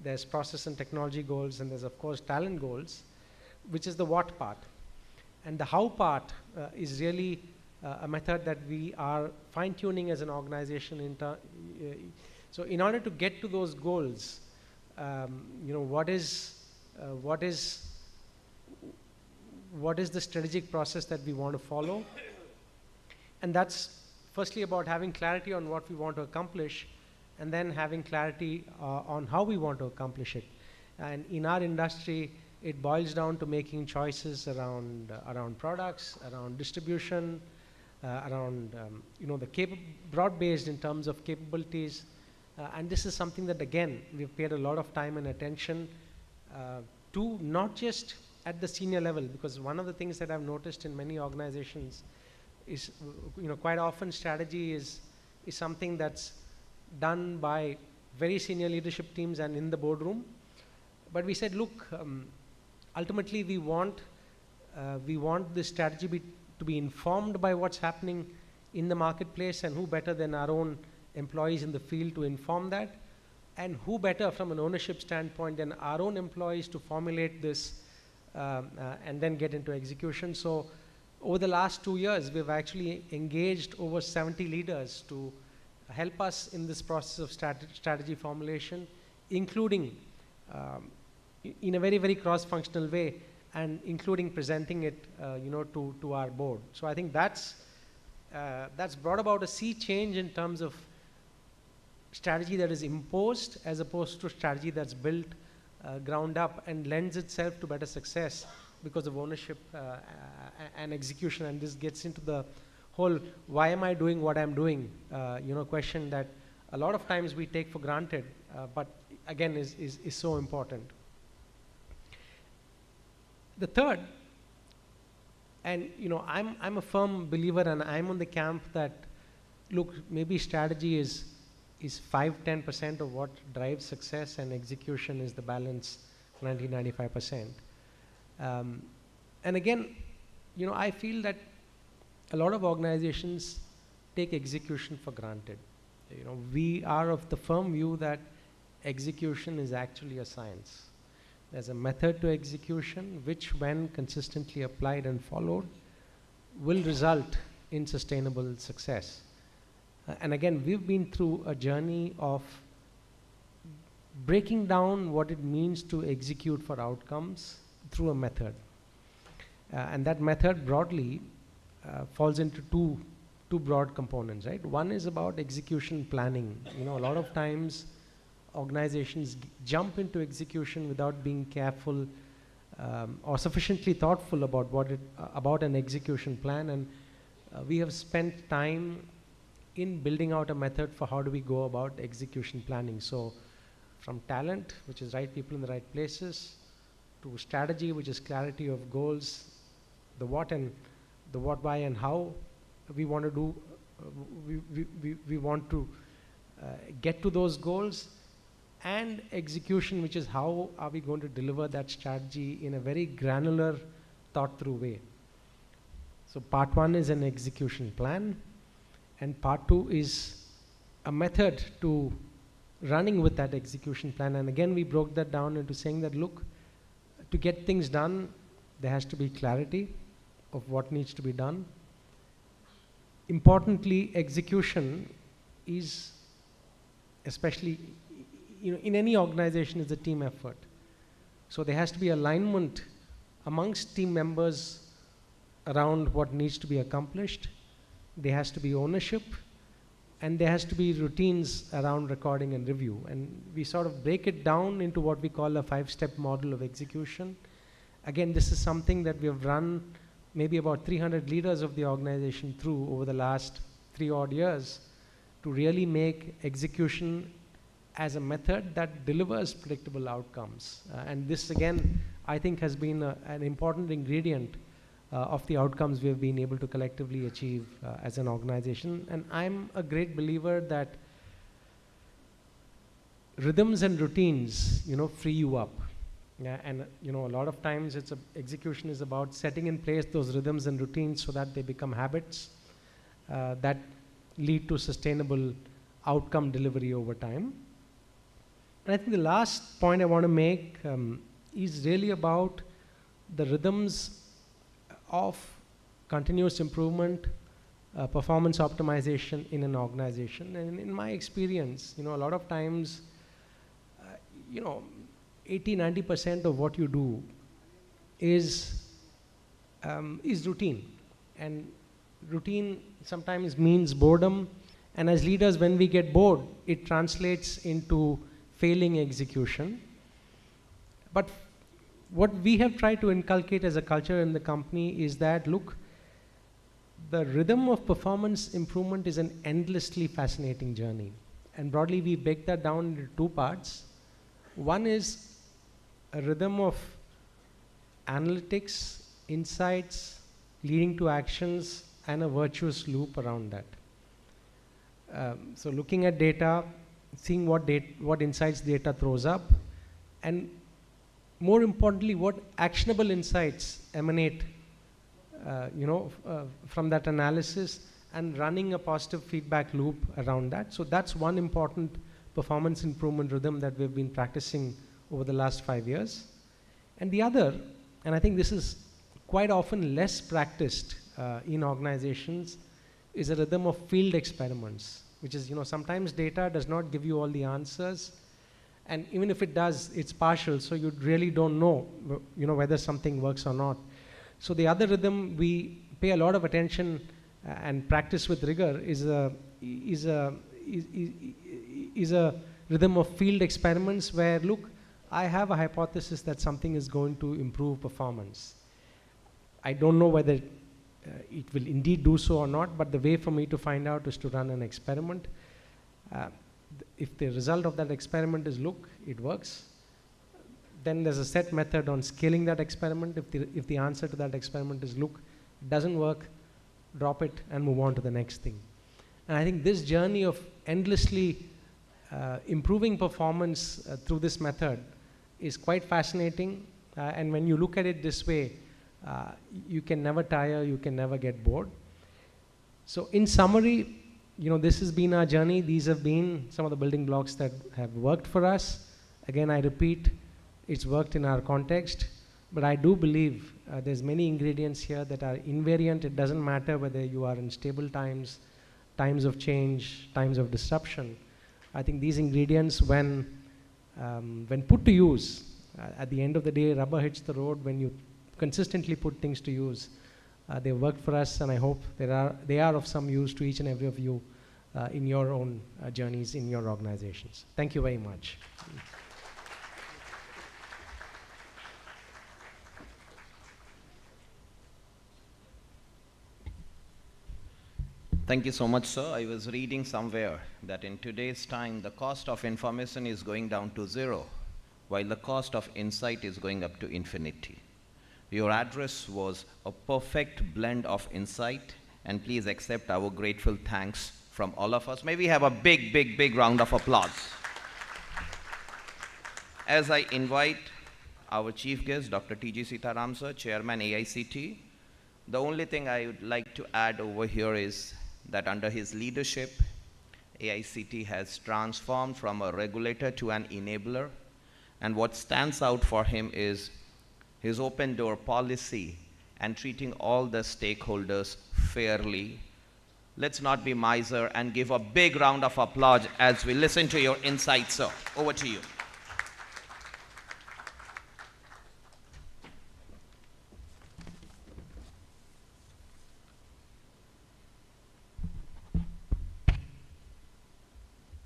there's process and technology goals, and there's of course talent goals, which is the what part. And the how part is really a method that we are fine-tuning as an organization. So in order to get to those goals, what is the strategic process that we want to follow? And that's firstly about having clarity on what we want to accomplish, and then having clarity on how we want to accomplish it. And in our industry, it boils down to making choices around products, around distribution, around the broad-based in terms of capabilities. And this is something that, again, we've paid a lot of time and attention to, not just at the senior level, because one of the things that I've noticed in many organizations is, quite often strategy is something that's done by very senior leadership teams and in the boardroom. But we said, look, ultimately we want this strategy to be informed by what's happening in the marketplace, and who better than our own employees in the field to inform that, and who better from an ownership standpoint than our own employees to formulate this and then get into execution. So over the last 2 years, we've actually engaged over 70 leaders to help us in this process of strategy formulation, including in a very, very cross-functional way, and including presenting it to our board. So I think that's brought about a sea change in terms of strategy that is imposed as opposed to strategy that's built ground up, and lends itself to better success because of ownership and execution. And this gets into the whole why am I doing what I'm doing question that a lot of times we take for granted, but again is so important. The third, and I'm a firm believer, and I'm on the camp that, look, maybe strategy is 5-10% of what drives success, and execution is the balance 90-95%. And again, I feel that a lot of organizations take execution for granted. We are of the firm view that execution is actually a science. There's a method to execution which, when consistently applied and followed, will result in sustainable success. And again, we've been through a journey of breaking down what it means to execute for outcomes through a method. And that method broadly falls into two broad components, right? One is about execution planning. You know, a lot of times organizations jump into execution without being careful or sufficiently thoughtful about about an execution plan. And we have spent time in building out a method for how do we go about execution planning. So from talent, which is right people in the right places, to strategy, which is clarity of goals, the what, why, and how we want to do, we want to get to those goals, and execution, which is how are we going to deliver that strategy in a very granular, thought-through way. So part one is an execution plan, and part two is a method to running with that execution plan. And again, we broke that down into saying that, look, to get things done, there has to be clarity of what needs to be done. Importantly, execution is, especially in any organization, is a team effort. So there has to be alignment amongst team members around what needs to be accomplished. There has to be ownership, and there has to be routines around recording and review. And we sort of break it down into what we call a 5-step model of execution. Again, this is something that we have run maybe about 300 leaders of the organization through over the last 3 odd years to really make execution as a method that delivers predictable outcomes. And this, again, I think has been an important ingredient of the outcomes we have been able to collectively achieve as an organization. And I'm a great believer that rhythms and routines, free you up. Yeah, and a lot of times execution is about setting in place those rhythms and routines so that they become habits that lead to sustainable outcome delivery over time. And I think the last point I want to make is really about the rhythms of continuous improvement, performance optimization in an organization. And in my experience, a lot of times, 80-90% of what you do is routine. And routine sometimes means boredom. And as leaders, when we get bored, it translates into failing execution. But what we have tried to inculcate as a culture in the company is that, look, the rhythm of performance improvement is an endlessly fascinating journey. And broadly, we break that down into 2 parts. One is a rhythm of analytics, insights, leading to actions, and a virtuous loop around that. So looking at data, seeing what insights data throws up, and more importantly, what actionable insights emanate from that analysis, and running a positive feedback loop around that. So that's one important performance improvement rhythm that we've been practicing over the last 5 years. And the other, and I think this is quite often less practiced in organizations, is a rhythm of field experiments, which is, sometimes data does not give you all the answers. And even if it does, it's partial, so you really don't know, whether something works or not. So the other rhythm we pay a lot of attention and practice with rigor is a rhythm of field experiments where, look, I have a hypothesis that something is going to improve performance. I don't know whether it will indeed do so or not, but the way for me to find out is to run an experiment. If the result of that experiment is, look, it works, then there's a set method on scaling that experiment. If the answer to that experiment is, look, it doesn't work, drop it and move on to the next thing. And I think this journey of endlessly improving performance through this method is quite fascinating. And when you look at it this way, you can never tire, you can never get bored. So in summary, this has been our journey. These have been some of the building blocks that have worked for us. Again, I repeat, it's worked in our context, but I do believe there's many ingredients here that are invariant. It doesn't matter whether you are in stable times, times of change, times of disruption. I think these ingredients, when put to use, at the end of the day, rubber hits the road when you consistently put things to use. They worked for us, and I hope they are of some use to each and every of you in your own journeys in your organizations. Thank you very much. Thank you so much, sir. I was reading somewhere that in today's time, the cost of information is going down to 0, while the cost of insight is going up to infinity. Your address was a perfect blend of insight, and please accept our grateful thanks from all of us. May we have a big, big, big round of applause. As I invite our chief guest, Dr. T.G. Sitaram, sir, Chairman AICT, the only thing I would like to add over here is that under his leadership, AICT has transformed from a regulator to an enabler. And what stands out for him is his open door policy and treating all the stakeholders fairly. Let's not be miser and give a big round of applause as we listen to your insights, sir. Over to you.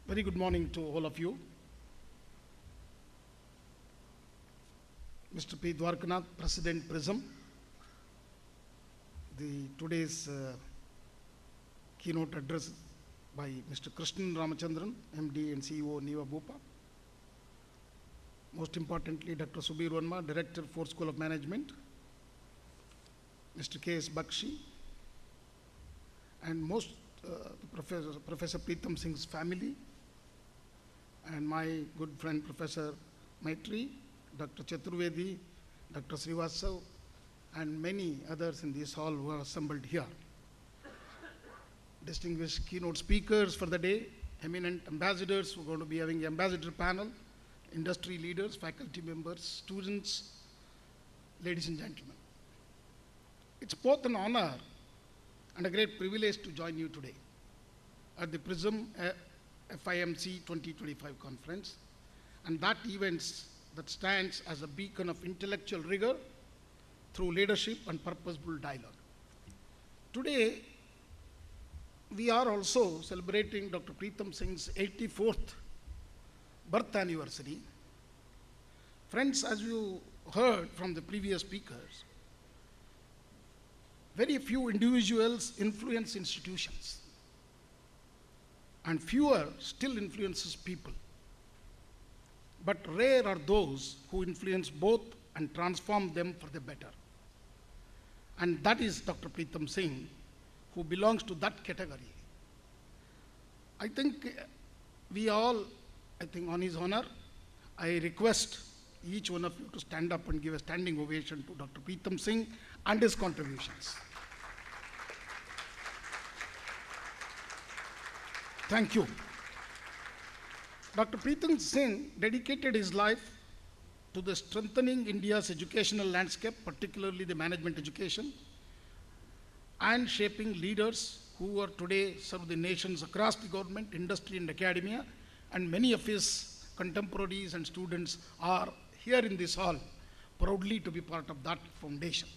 Very good morning to all of you. Mr. P. Dwarkanath, President PRISM. Today's keynote address by Mr. Krishnan Ramachandran, MD and CEO, Niva Bhupa. Most importantly, Dr. Subir Verma, Director, FORE School of Management. Mr. K.S. Bakshi. And Professor Pritam Singh's family. And my good friend, Professor Maitri, Dr. Chaturvedi, Dr. Srivastav, and many others in this hall who are assembled here. Distinguished keynote speakers for the day, eminent ambassadors who are going to be having the ambassador panel, industry leaders, faculty members, students, ladies and gentlemen. It's both an honor and a great privilege to join you today at the PRISM-FIMC 2025 conference, and that event that stands as a beacon of intellectual rigor through leadership and purposeful dialogue. Today, we are also celebrating Dr. Pritam Singh's 84th birth anniversary. Friends, as you heard from the previous speakers, very few individuals influence institutions, and fewer still influences people. But rare are those who influence both and transform them for the better. And that is Dr. Pritam Singh, who belongs to that category. I think we all, on his honor, I request each one of you to stand up and give a standing ovation to Dr. Pritam Singh and his contributions. Thank you. Dr. Pritam Singh dedicated his life to the strengthening India's educational landscape, particularly the management education, and shaping leaders who are today serve the nations across the government, industry, and academia, and many of his contemporaries and students are here in this hall, proudly to be part of that foundation.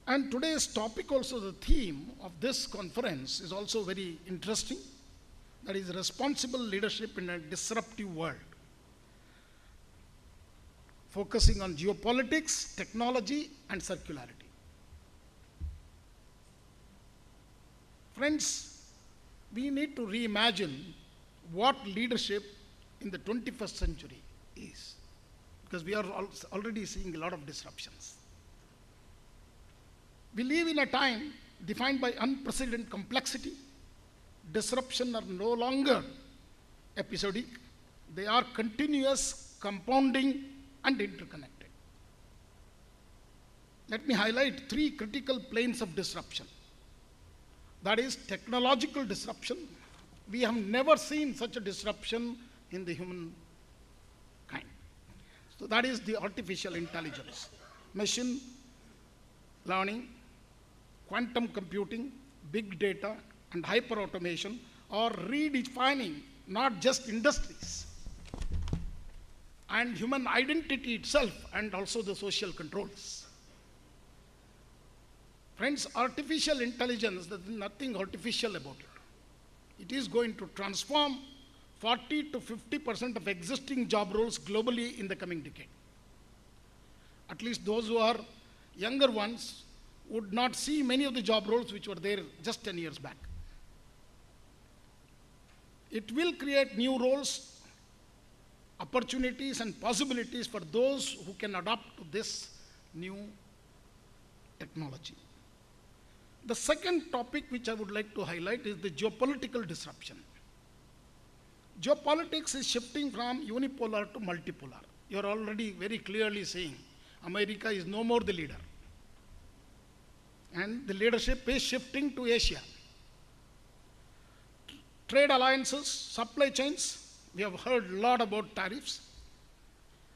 And today's topic, also the theme of this conference, is also very interesting. That is responsible leadership in a disruptive world, focusing on geopolitics, technology, and circularity. Friends, we need to reimagine what leadership in the 21st century is, because we are already seeing a lot of disruptions. We live in a time defined by unprecedented complexity. Disruption are no longer episodic. They are continuous, compounding, and interconnected. Let me highlight 3 critical planes of disruption. That is technological disruption. We have never seen such a disruption in the human kind. So that is the artificial intelligence, machine learning, quantum computing, big data, and hyper-automation are redefining not just industries, and human identity itself, and also the social controls. Friends, artificial intelligence, there is nothing artificial about it. It is going to transform 40 to 50% of existing job roles globally in the coming decade. At least those who are younger ones would not see many of the job roles which were there just 10 years back. It will create new roles, opportunities and possibilities for those who can adapt to this new technology. The second topic which I would like to highlight is the geopolitical disruption. Geopolitics is shifting from unipolar to multipolar. You are already very clearly saying America is no more the leader. And the leadership is shifting to Asia. Trade alliances, supply chains, we have heard a lot about tariffs,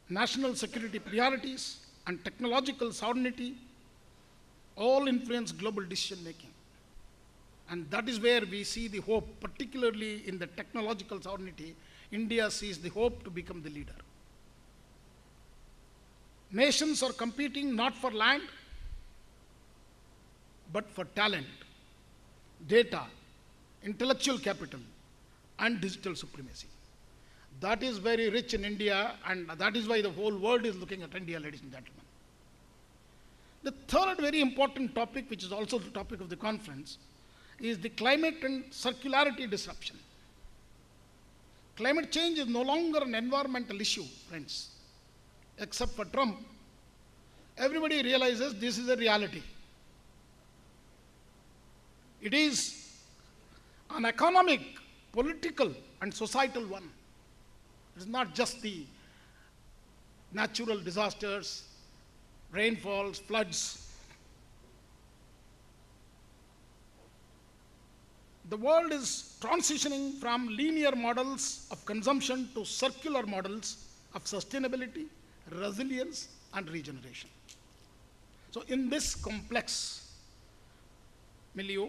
national security priorities, and technological sovereignty all influence global decision making. And that is where we see the hope, particularly in the technological sovereignty. India sees the hope to become the leader. Nations are competing not for land, but for talent, data, intellectual capital, and digital supremacy. That is very rich in India, and that is why the whole world is looking at India, ladies and gentlemen. The third very important topic, which is also the topic of the conference, is the climate and circularity disruption. Climate change is no longer an environmental issue, friends, except for Trump. Everybody realizes this is a reality. It is an economic, political, and societal one. It is not just the natural disasters, rainfalls, floods. The world is transitioning from linear models of consumption to circular models of sustainability, resilience, and regeneration. So in this complex milieu,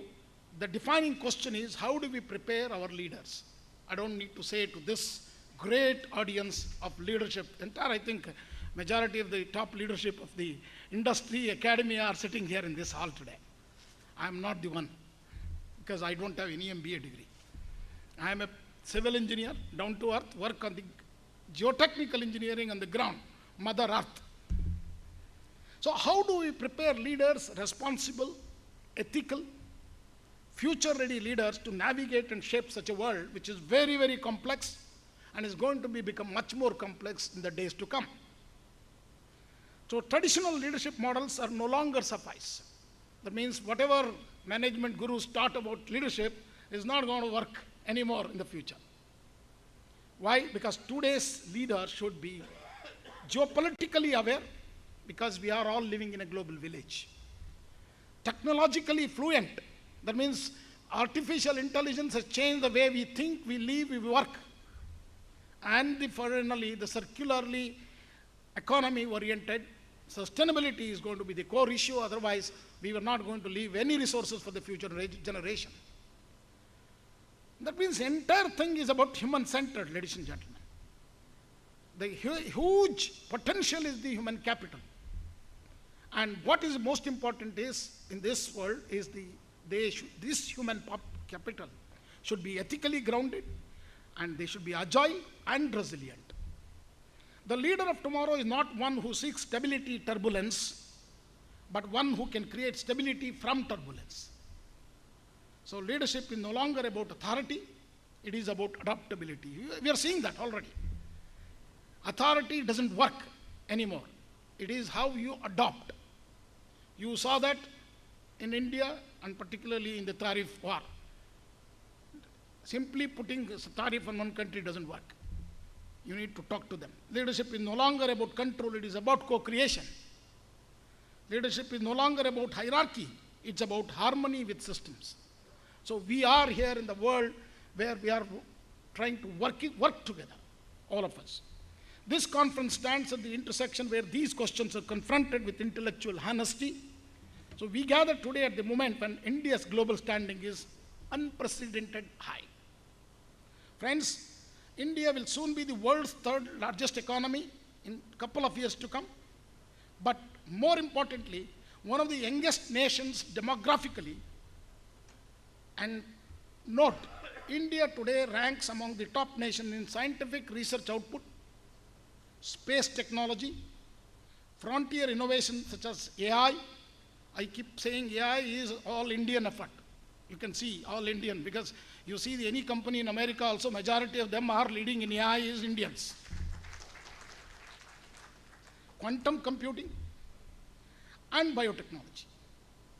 the defining question is, how do we prepare our leaders? I don't need to say to this great audience of leadership, I think majority of the top leadership of the industry, academia are sitting here in this hall today. I am not the one, because I don't have any MBA degree. I am a civil engineer, down to earth, work on the geotechnical engineering on the ground, Mother Earth. So how do we prepare leaders, responsible, ethical, future-ready leaders to navigate and shape such a world which is very, very complex and is going to become much more complex in the days to come? So traditional leadership models are no longer suffice. That means whatever management gurus taught about leadership is not going to work anymore in the future. Why? Because today's leader should be geopolitically aware, because we are all living in a global village. Technologically fluent, that means artificial intelligence has changed the way we think, we live, we work. And finally, the circularly economy-oriented sustainability is going to be the core issue. Otherwise, we are not going to leave any resources for the future generation. That means the entire thing is about human-centered, ladies and gentlemen. The huge potential is the human capital. And what is most important is, in this world, is this human capital should be ethically grounded, and they should be agile and resilient. The leader of tomorrow is not one who seeks stability, turbulence, but one who can create stability from turbulence. So leadership is no longer about authority, it is about adaptability. We are seeing that already. Authority doesn't work anymore. It is how you adopt. You saw that in India, and particularly in the tariff war. Simply putting tariff on one country doesn't work. You need to talk to them. Leadership is no longer about control, it is about co-creation. Leadership is no longer about hierarchy, it's about harmony with systems. So we are here in the world where we are trying to work together, all of us. This conference stands at the intersection where these questions are confronted with intellectual honesty. So we gather today at the moment when India's global standing is unprecedented high. Friends, India will soon be the world's third largest economy in a couple of years to come. But more importantly, one of the youngest nations demographically. And note, India today ranks among the top nations in scientific research output, space technology, frontier innovations such as AI. I keep saying AI is all Indian effort. You can see all Indian, because you see any company in America also, majority of them are leading in AI is Indians. Quantum computing and biotechnology.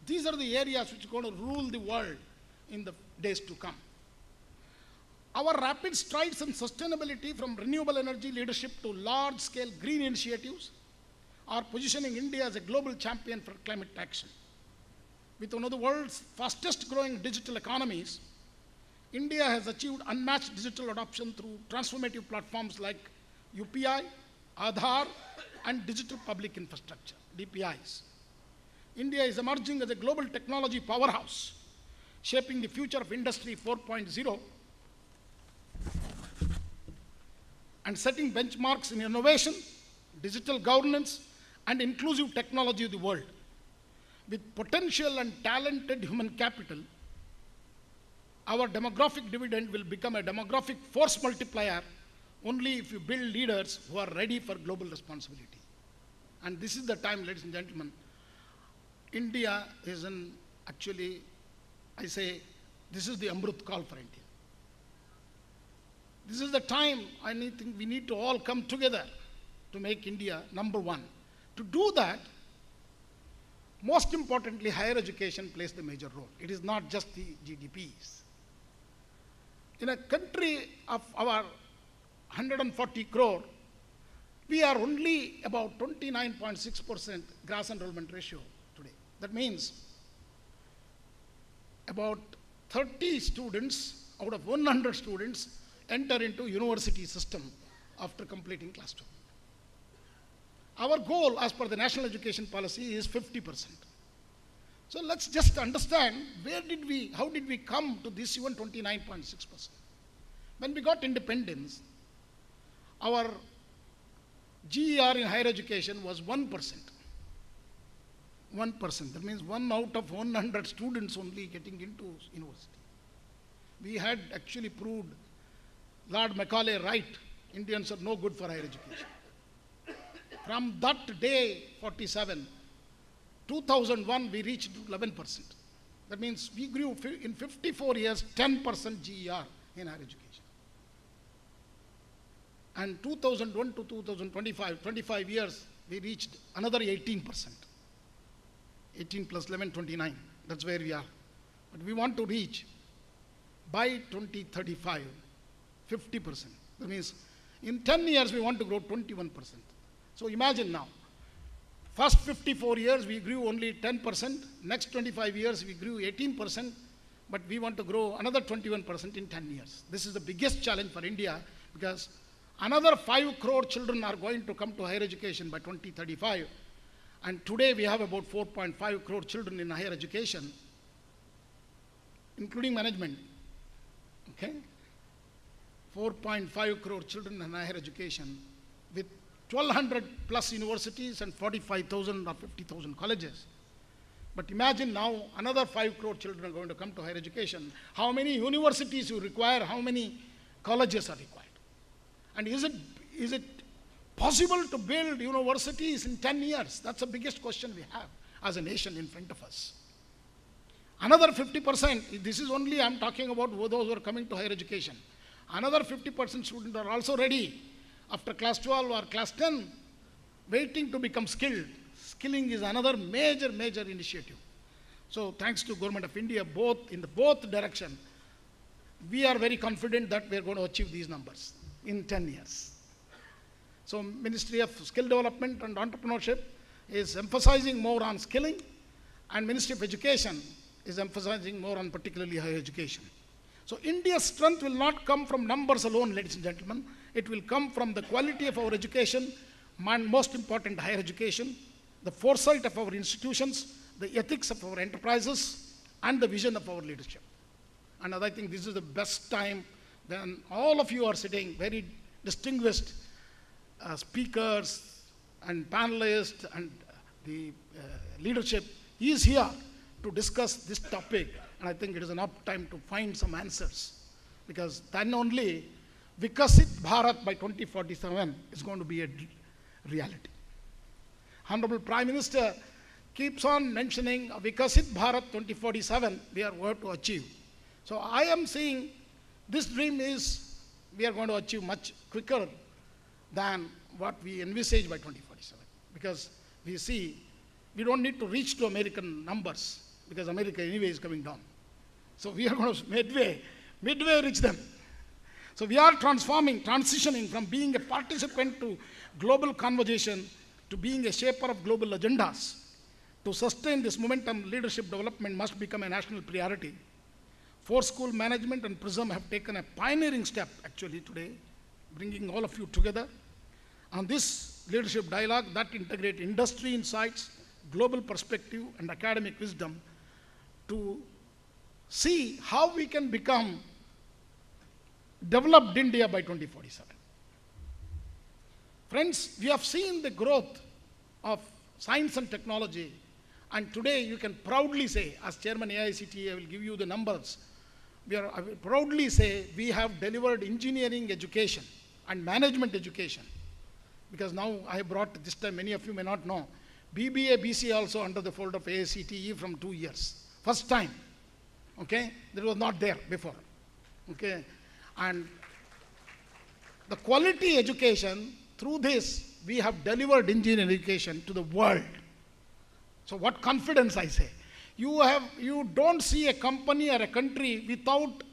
These are the areas which are going to rule the world in the days to come. Our rapid strides in sustainability, from renewable energy leadership to large-scale green initiatives, are positioning India as a global champion for climate action. With one of the world's fastest growing digital economies, India has achieved unmatched digital adoption through transformative platforms like UPI, Aadhaar, and digital public infrastructure, DPIs. India is emerging as a global technology powerhouse, shaping the future of Industry 4.0 and setting benchmarks in innovation, digital governance, and inclusive technology of the world. With potential and talented human capital, our demographic dividend will become a demographic force multiplier only if you build leaders who are ready for global responsibility. And this is the time, ladies and gentlemen, India is in, actually, I say, this is the Amrut call for India. This is the time I think we need to all come together to make India number one. To do that, most importantly, higher education plays the major role. It is not just the GDPs. In a country of our 140 crore, we are only about 29.6% gross enrollment ratio today. That means about 30 students out of 100 students enter into university system after completing class 2. Our goal as per the national education policy is 50%. So let's just understand how did we come to this even 29.6%. When we got independence, our GER in higher education was 1%. 1%, that means 1 out of 100 students only getting into university. We had actually proved Lord Macaulay right, Indians are no good for higher education. From that day, 47, 2001, we reached 11%. That means we grew in 54 years, 10% GER in higher education. And 2001 to 2025, 25 years, we reached another 18%. 18 plus 11, 29. That's where we are. But we want to reach, by 2035, 50%. That means in 10 years, we want to grow 21%. So imagine now, first 54 years, we grew only 10%. Next 25 years, we grew 18%. But we want to grow another 21% in 10 years. This is the biggest challenge for India, because another 5 crore children are going to come to higher education by 2035. And today we have about 4.5 crore children in higher education, including management. Okay? 4.5 crore children in higher education with 1,200 plus universities and 45,000 or 50,000 colleges. But imagine now another 5 crore children are going to come to higher education. How many universities you require? How many colleges are required? And is it possible to build universities in 10 years? That's the biggest question we have as a nation in front of us. Another 50%, this is only I'm talking about those who are coming to higher education. Another 50% students are also ready after class 12 or class 10, waiting to become skilled. Skilling is another major initiative. So thanks to Government of India, in both direction, we are very confident that we are going to achieve these numbers in 10 years. So Ministry of Skill Development and Entrepreneurship is emphasizing more on skilling, and Ministry of Education is emphasizing more on particularly higher education. So India's strength will not come from numbers alone, ladies and gentlemen. It will come from the quality of our education, and most important, higher education, the foresight of our institutions, the ethics of our enterprises, and the vision of our leadership. And I think this is the best time, then all of you are sitting, very distinguished speakers and panelists and the leadership is here to discuss this topic, and I think it is enough time to find some answers, because then only Vikasit Bharat by 2047 is going to be a reality. Honorable Prime Minister keeps on mentioning Vikasit Bharat 2047 we are going to achieve. So I am saying this dream is we are going to achieve much quicker than what we envisage by 2047, because we see we don't need to reach to American numbers, because America anyway is coming down. So we are going to midway reach them. So we are transitioning from being a participant to global conversation to being a shaper of global agendas. To sustain this momentum, leadership development must become a national priority. FORE School Management and PRISM have taken a pioneering step actually today, bringing all of you together on this leadership dialogue that integrate industry insights, global perspective, and academic wisdom to see how we can become developed India by 2047. Friends, we have seen the growth of science and technology, and today you can proudly say, as Chairman AICTE, I will give you the numbers, I will proudly say we have delivered engineering education and management education, because now I have brought this time, many of you may not know, BBA, BCA also under the fold of AICTE from 2 years. First time, okay? That was not there before, okay? And the quality education, through this, we have delivered engineering education to the world. So what confidence I say. You don't see a company or a country without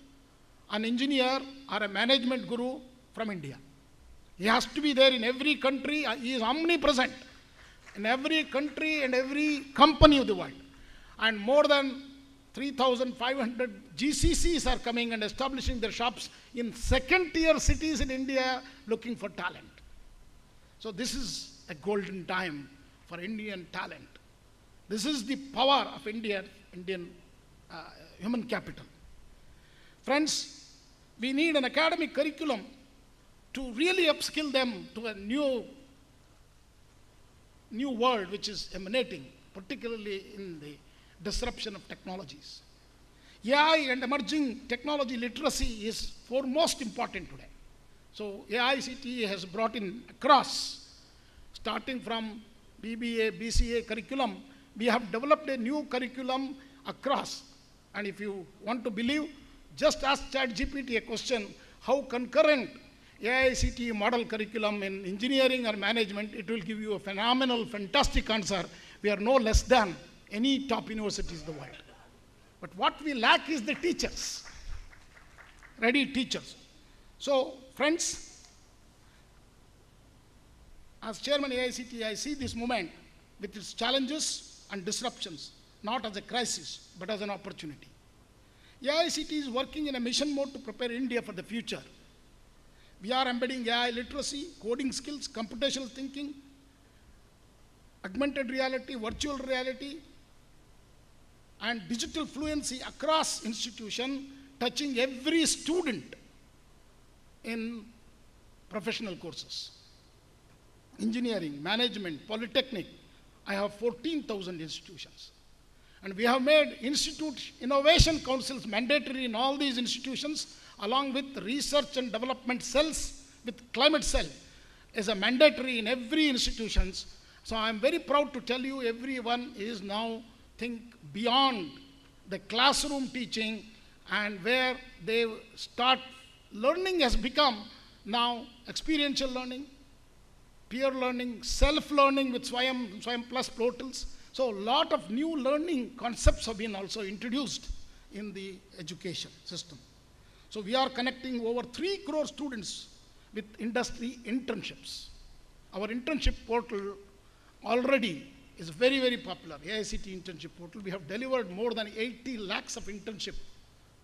an engineer or a management guru from India. He has to be there in every country. He is omnipresent in every country and every company of the world. And more than 3,500 GCCs are coming and establishing their shops in second-tier cities in India looking for talent. So this is a golden time for Indian talent. This is the power of Indian human capital. Friends, we need an academic curriculum to really upskill them to a new world which is emanating, particularly in the disruption of technologies. AI and emerging technology literacy is foremost important today. So AICTE has brought in across, starting from BBA, BCA curriculum, we have developed a new curriculum across. And if you want to believe, just ask ChatGPT a question, how concurrent AICTE model curriculum in engineering or management, it will give you a phenomenal, fantastic answer. We are no less than any top universities in the world. But what we lack is the teachers, ready teachers. So, friends, as Chairman AICTE, I see this moment with its challenges and disruptions, not as a crisis, but as an opportunity. AICTE is working in a mission mode to prepare India for the future. We are embedding AI literacy, coding skills, computational thinking, augmented reality, virtual reality, and digital fluency across institution, touching every student in professional courses. Engineering, management, polytechnic, I have 14,000 institutions. And we have made institute innovation councils mandatory in all these institutions, along with research and development cells, with climate cell is a mandatory in every institutions. So I'm very proud to tell you everyone is now think beyond the classroom teaching, and where they start learning has become now experiential learning, peer learning, self-learning with Swayam Plus portals. So a lot of new learning concepts have been also introduced in the education system. So we are connecting over 3 crore students with industry internships. Our internship portal already is very, very popular, AICTE internship portal. We have delivered more than 80 lakhs of internship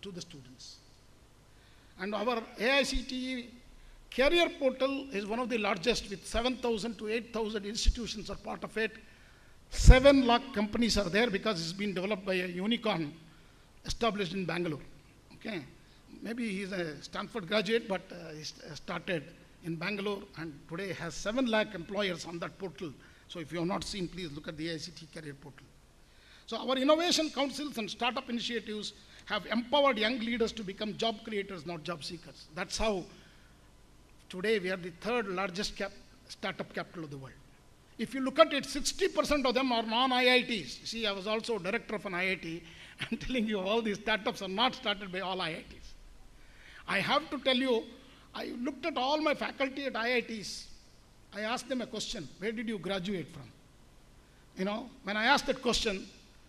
to the students. And our AICTE career portal is one of the largest, with 7,000 to 8,000 institutions are part of it. 7 lakh companies are there because it's been developed by a unicorn established in Bangalore. Okay. maybe he's a Stanford graduate, but he started in Bangalore and today has 7 lakh employers on that portal. So if you have not seen, please look at the AICT career portal. So our innovation councils and startup initiatives have empowered young leaders to become job creators, not job seekers. That's how today we are the 3rd largest startup capital of the world. If you look at it, 60% of them are non-IITs. See, I was also director of an IIT. I'm telling you, all these startups are not started by all IITs. I have to tell you, I looked at all my faculty at IITs. I asked them a question, where did you graduate from? You know, when I asked that question,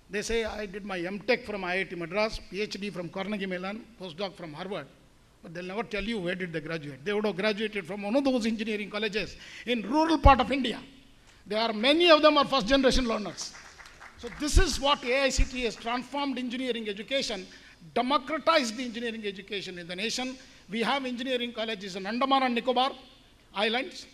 they say, I did my MTech from IIT Madras, PhD from Carnegie Mellon, postdoc from Harvard. But they'll never tell you where did they graduate. They would have graduated from one of those engineering colleges in rural part of India. There are many of them are first generation learners. So this is what AICT has transformed engineering education, democratized the engineering education in the nation. We have engineering colleges in Andaman and Nicobar Islands.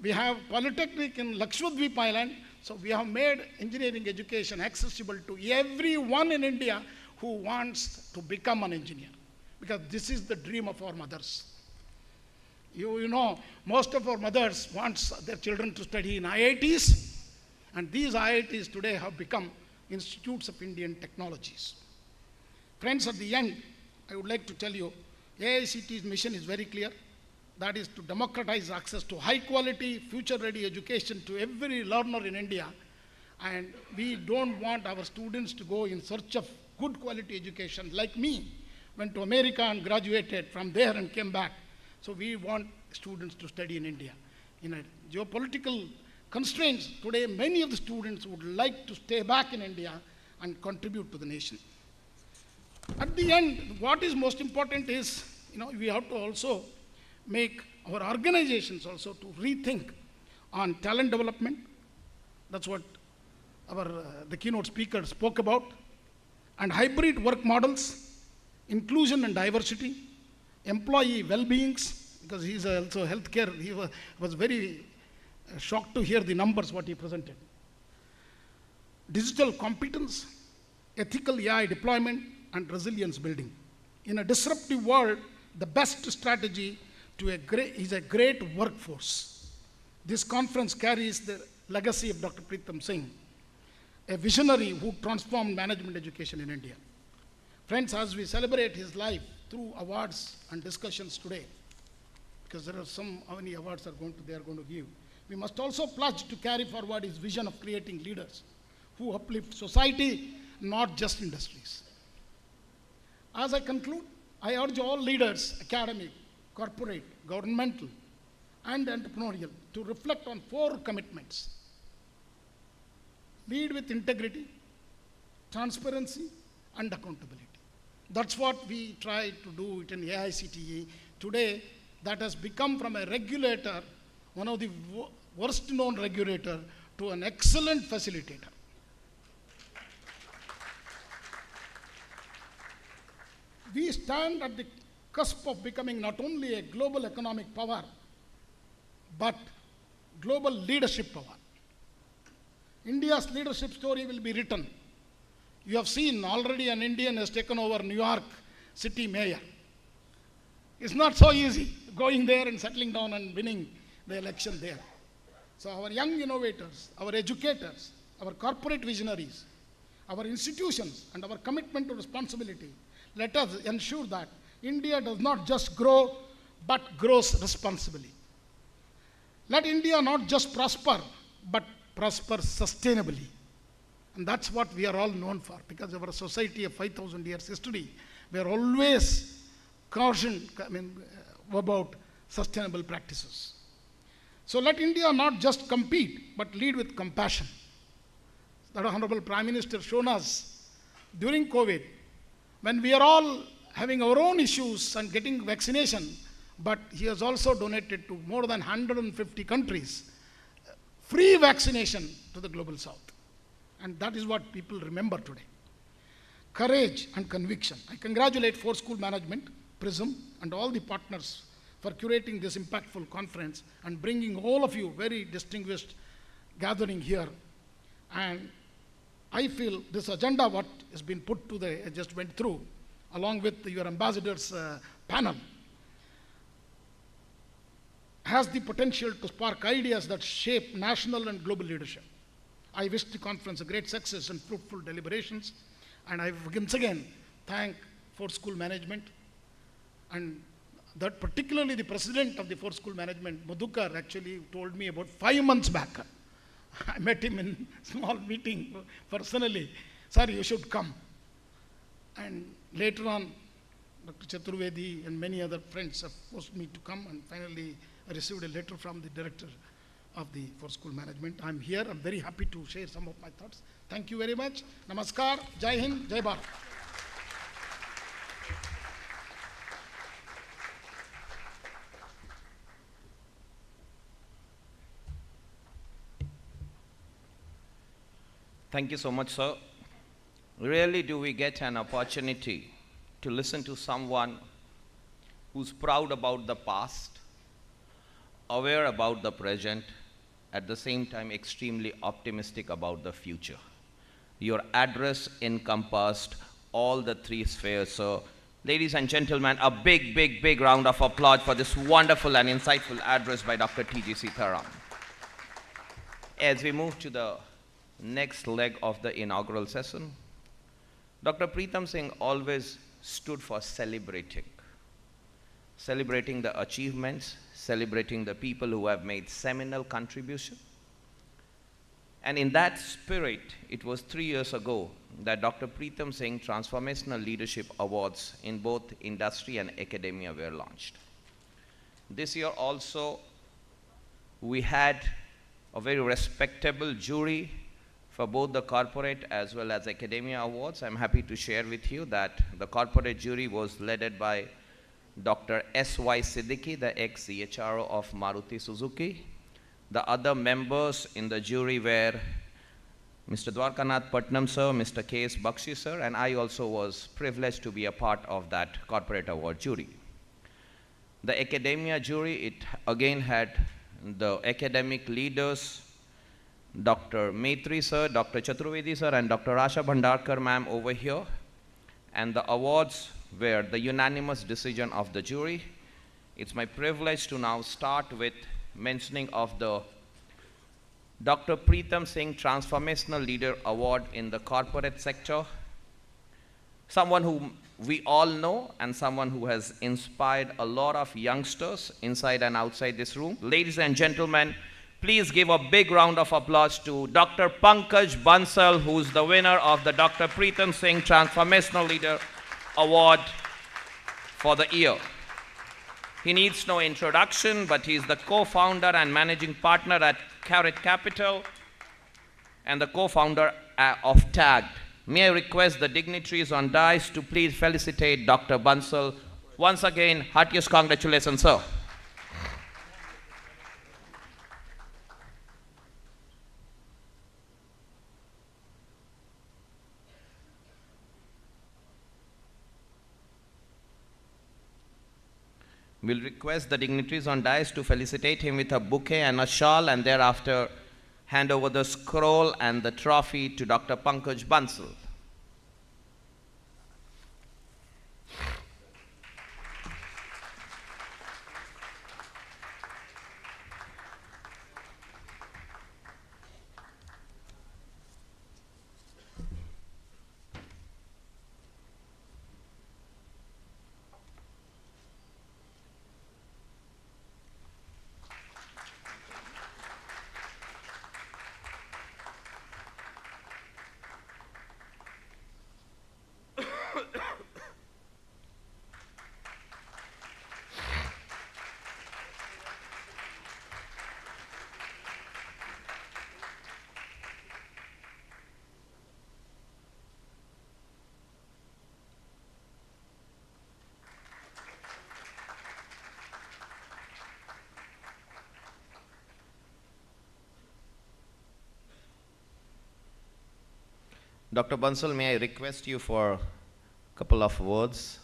We have Polytechnic in Lakshadweep Island. So we have made engineering education accessible to everyone in India who wants to become an engineer. Because this is the dream of our mothers. You know, most of our mothers want their children to study in IITs. And these IITs today have become institutes of Indian technologies. Friends, at the end, I would like to tell you, AICT's mission is very clear. That is to democratize access to high quality, future ready education to every learner in India. And we don't want our students to go in search of good quality education. Like me, went to America and graduated from there and came back. So we want students to study in India. In a geopolitical constraints, today many of the students would like to stay back in India and contribute to the nation. At the end, what is most important is, we have to also make our organizations also to rethink on talent development. That's what the keynote speaker spoke about. And hybrid work models, inclusion and diversity, employee well-beings, because he's also healthcare. He was very shocked to hear the numbers what he presented. Digital competence, ethical AI deployment, and resilience building. In a disruptive world, the best strategy is a great workforce. This conference carries the legacy of Dr. PRISM-FIMC, a visionary who transformed management education in India. Friends, as we celebrate his life through awards and discussions today, because there are how many awards they are going to give, we must also pledge to carry forward his vision of creating leaders who uplift society, not just industries. As I conclude, I urge all leaders, academic, corporate, governmental, and entrepreneurial, to reflect on 4 commitments. Lead with integrity, transparency, and accountability. That's what we try to do it in AICTE. Today, that has become from a regulator, one of the worst known regulator, to an excellent facilitator. We stand at the cusp of becoming not only a global economic power, but global leadership power. India's leadership story will be written. You have seen already an Indian has taken over New York City mayor. It's not so easy going there and settling down and winning the election there. So our young innovators, our educators, our corporate visionaries, our institutions, and our commitment to responsibility, let us ensure that India does not just grow, but grows responsibly. Let India not just prosper, but prosper sustainably. And that's what we are all known for, because of our society of 5,000 years history, we are always cautioned about sustainable practices. So let India not just compete, but lead with compassion. That Honorable Prime Minister shown us during COVID, when we are all having our own issues and getting vaccination, but he has also donated to more than 150 countries free vaccination to the global south. And that is what people remember today. Courage and conviction. I congratulate FORE School Management, PRISM, and all the partners for curating this impactful conference and bringing all of you very distinguished gathering here. And I feel this agenda, what has been put to I just went through, along with your ambassadors panel, has the potential to spark ideas that shape national and global leadership. I wish the conference a great success and fruitful deliberations, and I once again thank FORE School management, and that particularly the president of the FORE School management, Madhukar, actually told me about 5 months back. I met him in a small meeting personally. Sir, you should come. And later on, Dr. Chaturvedi and many other friends have forced me to come, and finally I received a letter from the director of the FORE School management. I'm here. I'm very happy to share some of my thoughts. Thank you very much. Namaskar. Jai Hind. Jai Bharat. Thank you so much, sir. Rarely do we get an opportunity to listen to someone who's proud about the past, aware about the present, at the same time extremely optimistic about the future. Your address encompassed all the three spheres. So, ladies and gentlemen, a big, big, big round of applause for this wonderful and insightful address by Dr. T.G. Sitharam. As we move to the next leg of the inaugural session, Dr. PRISM-FIMC always stood for celebrating the achievements, celebrating the people who have made seminal contribution. And in that spirit, it was 3 years ago that Dr. PRISM-FIMC Transformational Leadership Awards in both industry and academia were launched. This year also, we had a very respectable jury for both the corporate as well as academia awards. I'm happy to share with you that the corporate jury was led by Dr. S.Y. Siddiqui, the ex-CHRO of Maruti Suzuki. The other members in the jury were Mr. Dwarkanath Patnam sir, Mr. K.S. Bakshi sir, and I also was privileged to be a part of that corporate award jury. The academia jury, it again had the academic leaders, Dr. Maitri sir, Dr. Chaturvedi sir, and Dr. Asha Bhandarkar ma'am over here. And the awards were the unanimous decision of the jury. It's my privilege to now start with mentioning of the Dr. PRISM-FIMC Transformational Leader Award in the corporate sector. Someone whom we all know and someone who has inspired a lot of youngsters inside and outside this room. Ladies and gentlemen, please give a big round of applause to Dr. Pankaj Bansal, who's the winner of the Dr. PRISM-FIMC Transformational Leader Award for the year. He needs no introduction, but he's the co-founder and managing partner at Carrot Capital and the co-founder of TAGD. May I request the dignitaries on dais to please felicitate Dr. Bansal. Once again, heartiest congratulations, sir. We'll request the dignitaries on dais to felicitate him with a bouquet and a shawl, and thereafter hand over the scroll and the trophy to Dr. Pankaj Bansal. Dr. Bansal, may I request you for a couple of words?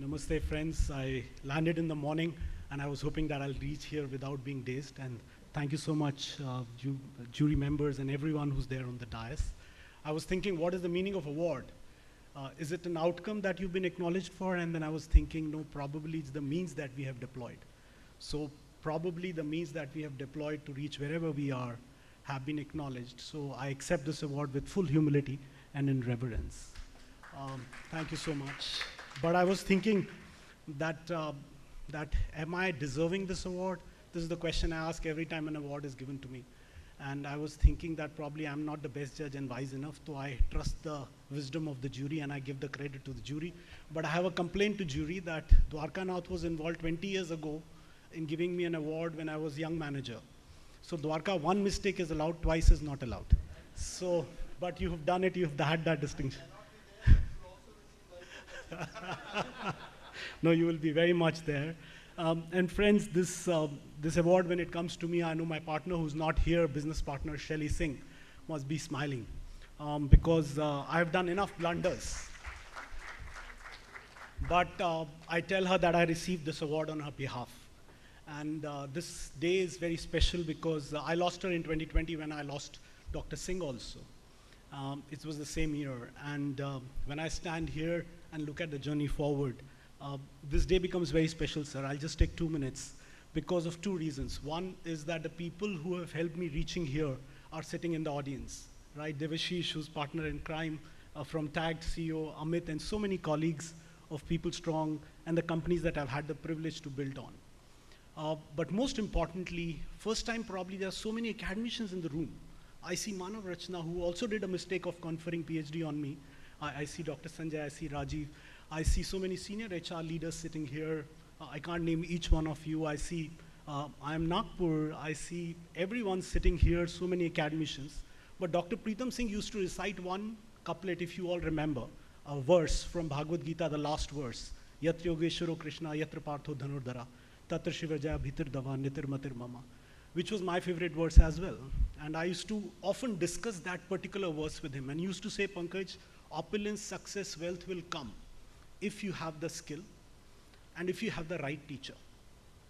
Namaste, friends. I landed in the morning. and I was hoping that I'll reach here without being dazed. And thank you so much, jury members and everyone who's there on the dais. I was thinking, what is the meaning of award? Is it an outcome that you've been acknowledged for? And then I was thinking, no, probably it's the means that we have deployed. So probably the means that we have deployed to reach wherever we are have been acknowledged. So I accept this award with full humility and in reverence. Thank you so much. But I was thinking that, am I deserving this award? This is the question I ask every time an award is given to me. And I was thinking that probably I'm not the best judge and wise enough, so I trust the wisdom of the jury and I give the credit to the jury. But I have a complaint to jury that Dwarkanath was involved 20 years ago in giving me an award when I was young manager. So Dwarka, one mistake is allowed, twice is not allowed. So, but you have done it, you've had that distinction. No, you will be very much there. And friends, this award, when it comes to me, I know my partner who's not here, business partner Shelly Singh, must be smiling because I've done enough blunders. But I tell her that I received this award on her behalf. And this day is very special because I lost her in 2020 when I lost Dr. Singh also. It was the same year. And when I stand here and look at the journey forward, this day becomes very special, sir. I'll just take 2 minutes because of two reasons. One is that the people who have helped me reaching here are sitting in the audience, right? Devashish, who's partner in crime, from Tagged CEO, Amit, and so many colleagues of People Strong and the companies that I've had the privilege to build on. But most importantly, first time probably there are so many academicians in the room. I see Manav Rachna, who also did a mistake of conferring PhD on me. I see Dr. Sanjay, I see Rajiv. I see so many senior HR leaders sitting here. I can't name each one of you. I see I am Nagpur. I see everyone sitting here, so many academicians. But Dr. Pritam Singh used to recite one couplet, if you all remember, a verse from Bhagavad Gita, the last verse. Yatra Yogeshwaro Krishna, Yatra Partho Dhanurdhara, Tatra Shivajaya Bhitir Dava Nitir Matir Mama, which was my favorite verse as well. And I used to often discuss that particular verse with him and used to say, Pankaj, opulence, success, wealth will come if you have the skill and if you have the right teacher.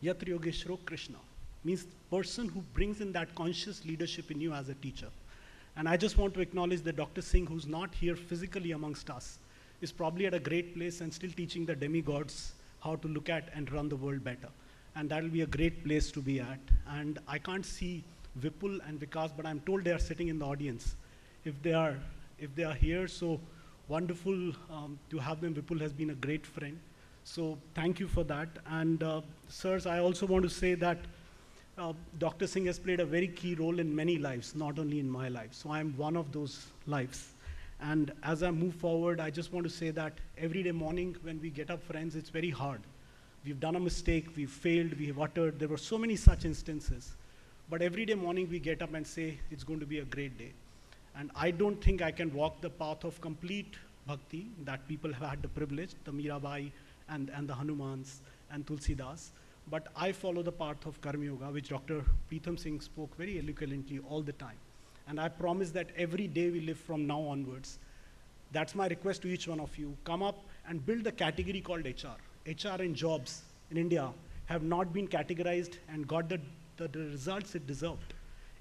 Yatra Yogeshwaro Krishna means person who brings in that conscious leadership in you as a teacher. And I just want to acknowledge that Dr. Singh, who's not here physically amongst us, is probably at a great place and still teaching the demigods how to look at and run the world better. And that'll be a great place to be at. And I can't see Vipul and Vikas, but I'm told they are sitting in the audience. If they are here, so wonderful to have them. Vipul has been a great friend. So thank you for that. And sirs, I also want to say that Dr. Singh has played a very key role in many lives, not only in my life. So I'm one of those lives. And as I move forward, I just want to say that every day morning when we get up, friends, it's very hard. We've done a mistake, we've failed, we've uttered. There were so many such instances. But every day morning we get up and say, it's going to be a great day. And I don't think I can walk the path of complete bhakti that people have had the privilege, the Mirabai and the Hanumans and Tulsidas. But I follow the path of Karma Yoga, which Dr. Pritam Singh spoke very eloquently all the time. And I promise that every day we live from now onwards. That's my request to each one of you. Come up and build a category called HR. HR and jobs in India have not been categorized and got the results it deserved.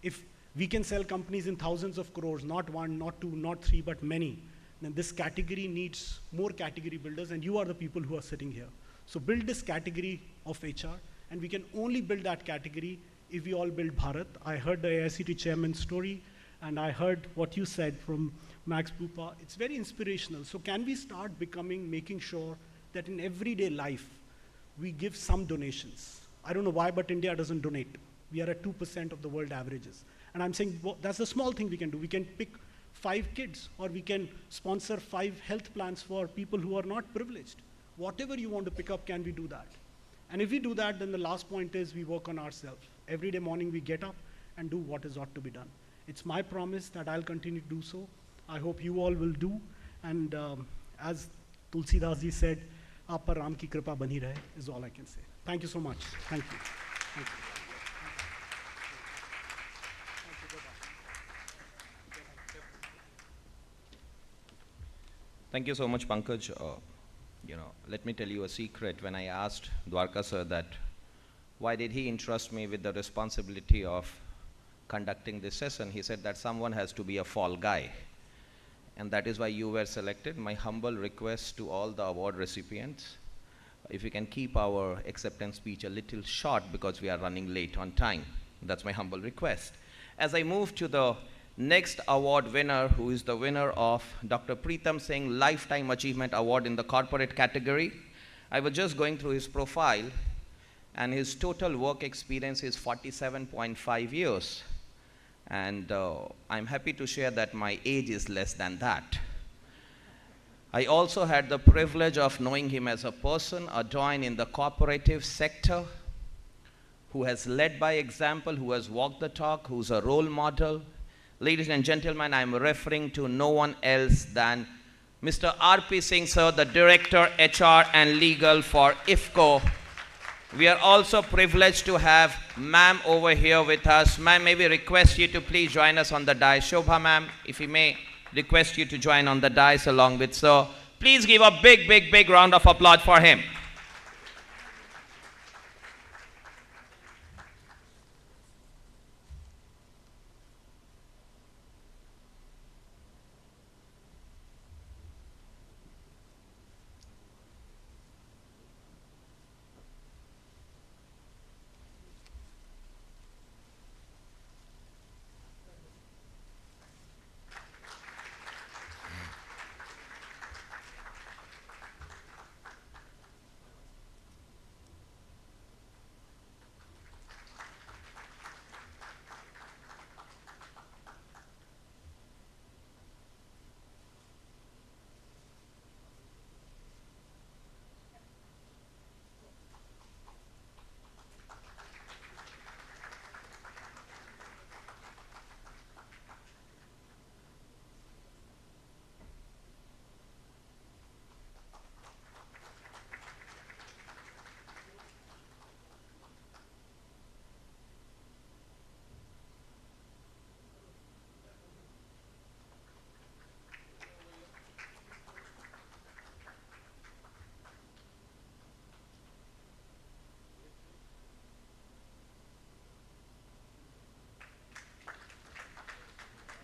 If we can sell companies in thousands of crores, not one, not two, not three, but many, then this category needs more category builders, and you are the people who are sitting here. So build this category of HR, and we can only build that category if we all build Bharat. I heard the AICT chairman's story, and I heard what you said from Max Pupa. It's very inspirational. So can we start making sure that in everyday life, we give some donations? I don't know why, but India doesn't donate. We are at 2% of the world averages. And I'm saying, well, that's a small thing we can do. We can pick 5 kids, or we can sponsor 5 health plans for people who are not privileged. Whatever you want to pick up, can we do that? And if we do that, then the last point is we work on ourselves. Every day morning we get up and do what is ought to be done. It's my promise that I'll continue to do so. I hope you all will do. And as Tulsidas ji said, aap par Ram ki kripa bani rahe is all I can say. Thank you so much. Thank you. Thank you. Thank you so much, Pankaj. Let me tell you a secret. When I asked Dwarka sir that why did he entrust me with the responsibility of conducting this session? He said that someone has to be a fall guy. And that is why you were selected. My humble request to all the award recipients, if we can keep our acceptance speech a little short because we are running late on time. That's my humble request. As I move to the next award winner, who is the winner of Dr. PRISM-FIMC Lifetime Achievement Award in the corporate category, I was just going through his profile, and his total work experience is 47.5 years. And I'm happy to share that my age is less than that. I also had the privilege of knowing him as a person, a doyen in the cooperative sector, who has led by example, who has walked the talk, who's a role model. Ladies and gentlemen, I'm referring to no one else than Mr. R.P. Singh, sir, the Director, HR and Legal for IFCO. We are also privileged to have ma'am over here with us. Ma'am, may we request you to please join us on the dais. Shobha ma'am, if we may request you to join on the dais along with sir. Please give a big, big, big round of applause for him.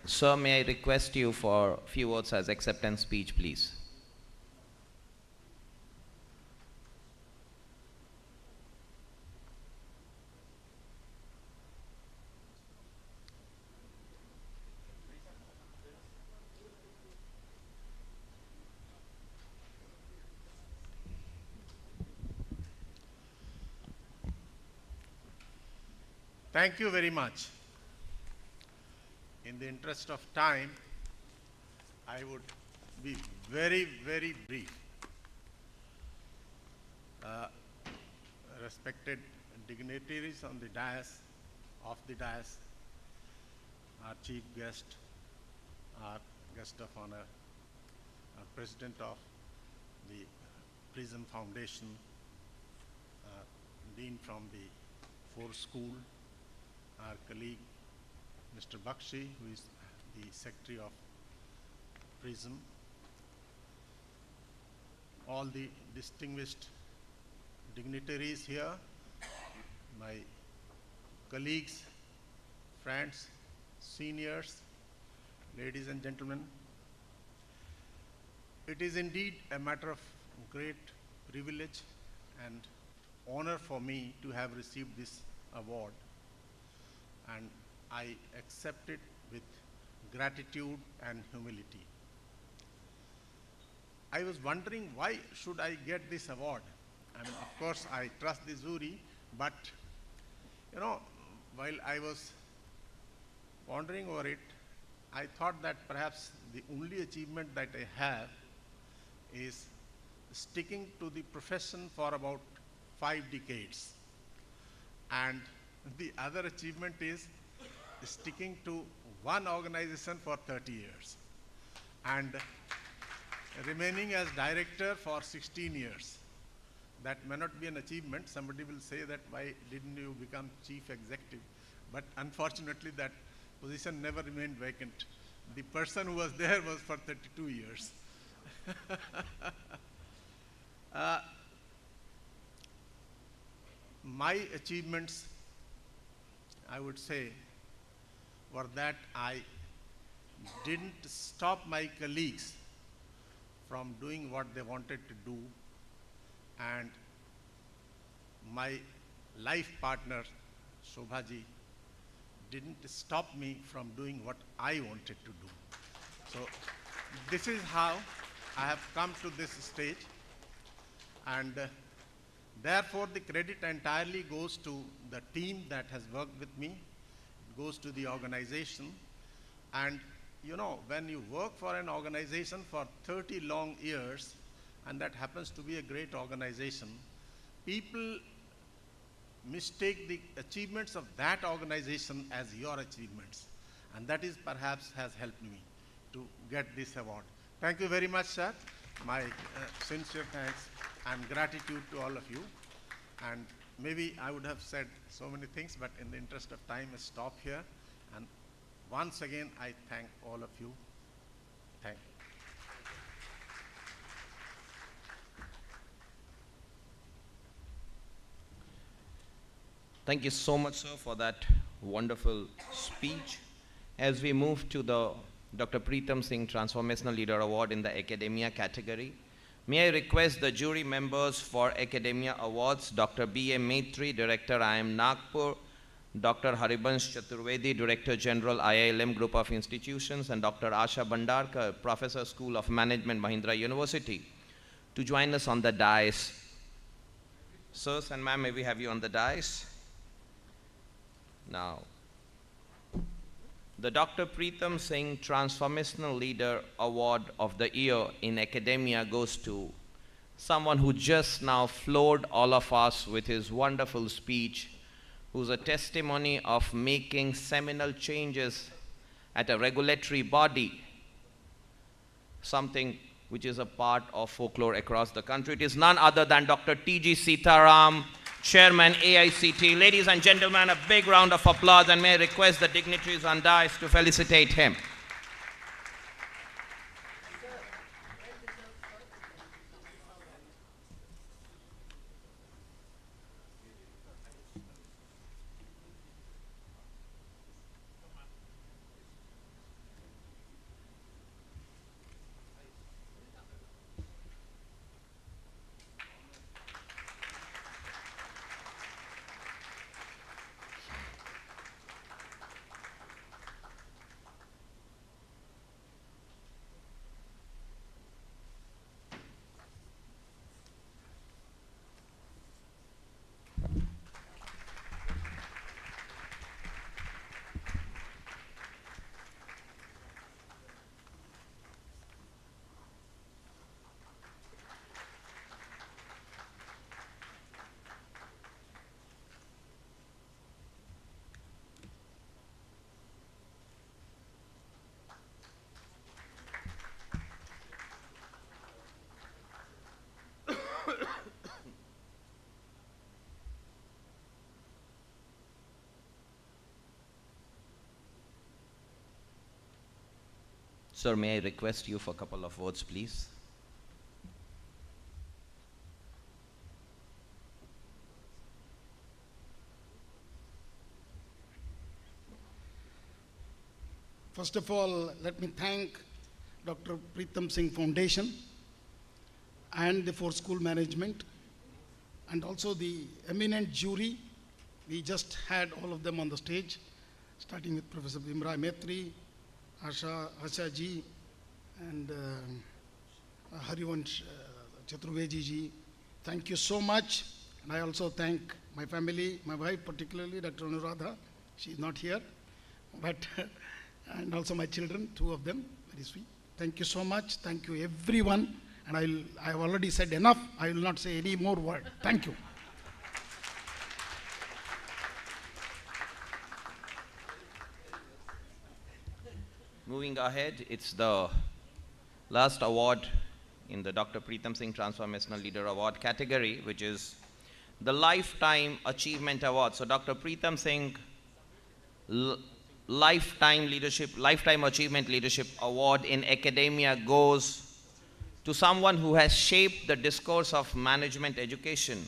Sir, may I request you for a few words as acceptance speech, please? Thank you very much. In the interest of time, I would be very, very brief. Respected dignitaries on the dais, off the dais, our chief guest, our guest of honor, our president of the PRISM Foundation, dean from the FORE school, our colleague, Mr. Bakshi, who is the secretary of PRISM, all the distinguished dignitaries here, my colleagues, friends, seniors, ladies and gentlemen. It is indeed a matter of great privilege and honor for me to have received this award, and I accept it with gratitude and humility. I was wondering, why should I get this award? I mean, of course, I trust the jury, but, you know, while I was pondering over it, I thought that perhaps the only achievement that I have is sticking to the profession for about 5 decades. And the other achievement is sticking to one organization for 30 years and remaining as director for 16 years. That may not be an achievement. Somebody will say that, why didn't you become chief executive? But unfortunately, that position never remained vacant. The person who was there was for 32 years. my achievements, I would say, were that I didn't stop my colleagues from doing what they wanted to do, and my life partner, Shobhaji, didn't stop me from doing what I wanted to do. So this is how I have come to this stage, and therefore the credit entirely goes to the team that has worked with me. It goes to the organization. And you know, when you work for an organization for 30 long years, and that happens to be a great organization, people mistake the achievements of that organization as your achievements. And that is perhaps has helped me to get this award. Thank you very much, sir. My sincere thanks and gratitude to all of you. And maybe I would have said so many things, but in the interest of time, I stop here. And once again, I thank all of you. Thank you. Thank you so much, sir, for that wonderful speech. As we move to the Dr. PRISM-FIMC Transformational Leader Award in the Academia category, may I request the jury members for Academia Awards, Dr. B.A. Maitri, Director, IIM Nagpur, Dr. Haribansh Chaturvedi, Director General, IILM Group of Institutions, and Dr. Asha Bhandarkar, Professor, School of Management, Mahindra University, to join us on the dais. Sirs and ma'am, may we have you on the dais? Now, the Dr. PRISM-FIMC Transformational Leader Award of the Year in Academia goes to someone who just now floored all of us with his wonderful speech, who's a testimony of making seminal changes at a regulatory body, something which is a part of folklore across the country. It is none other than Dr. T.G. Sitaram, Chairman AICT. Ladies and gentlemen, a big round of applause, and may I request the dignitaries on dais to felicitate him. Sir, may I request you for a couple of words, please? First of all, let me thank Dr. PRISM-FIMC Foundation and the FORE School Management, and also the eminent jury. We just had all of them on the stage, starting with Professor Bimra Maitri, Asha ji, and Harivansh Chaturvedi ji. Thank you so much. And I also thank my family, my wife particularly, Dr. Anuradha. She is not here, but and also my children, 2 of them, very sweet. Thank you so much. Thank you everyone. And I have already said enough. I will not say any more word. Thank you. Moving ahead, it's the last award in the Dr. PRISM-FIMC Transformational Leader Award category, which is the Lifetime Achievement Award. So Dr. PRISM-FIMC Lifetime Achievement Leadership Award in Academia goes to someone who has shaped the discourse of management education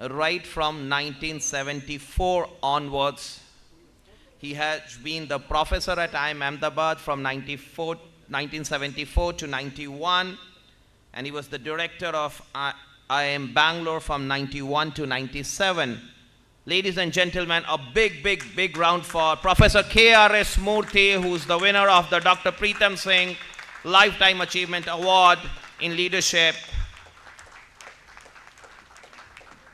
right from 1974 onwards. He has been the professor at IIM Ahmedabad from 1974 to 91, and he was the director of IIM Bangalore from 91 to 97. Ladies and gentlemen, a big round for Professor K.R.S. Murthy, who's the winner of the Dr. PRISM-FIMC Lifetime Achievement Award in Leadership.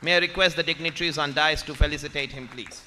May I request the dignitaries on dais to felicitate him, please.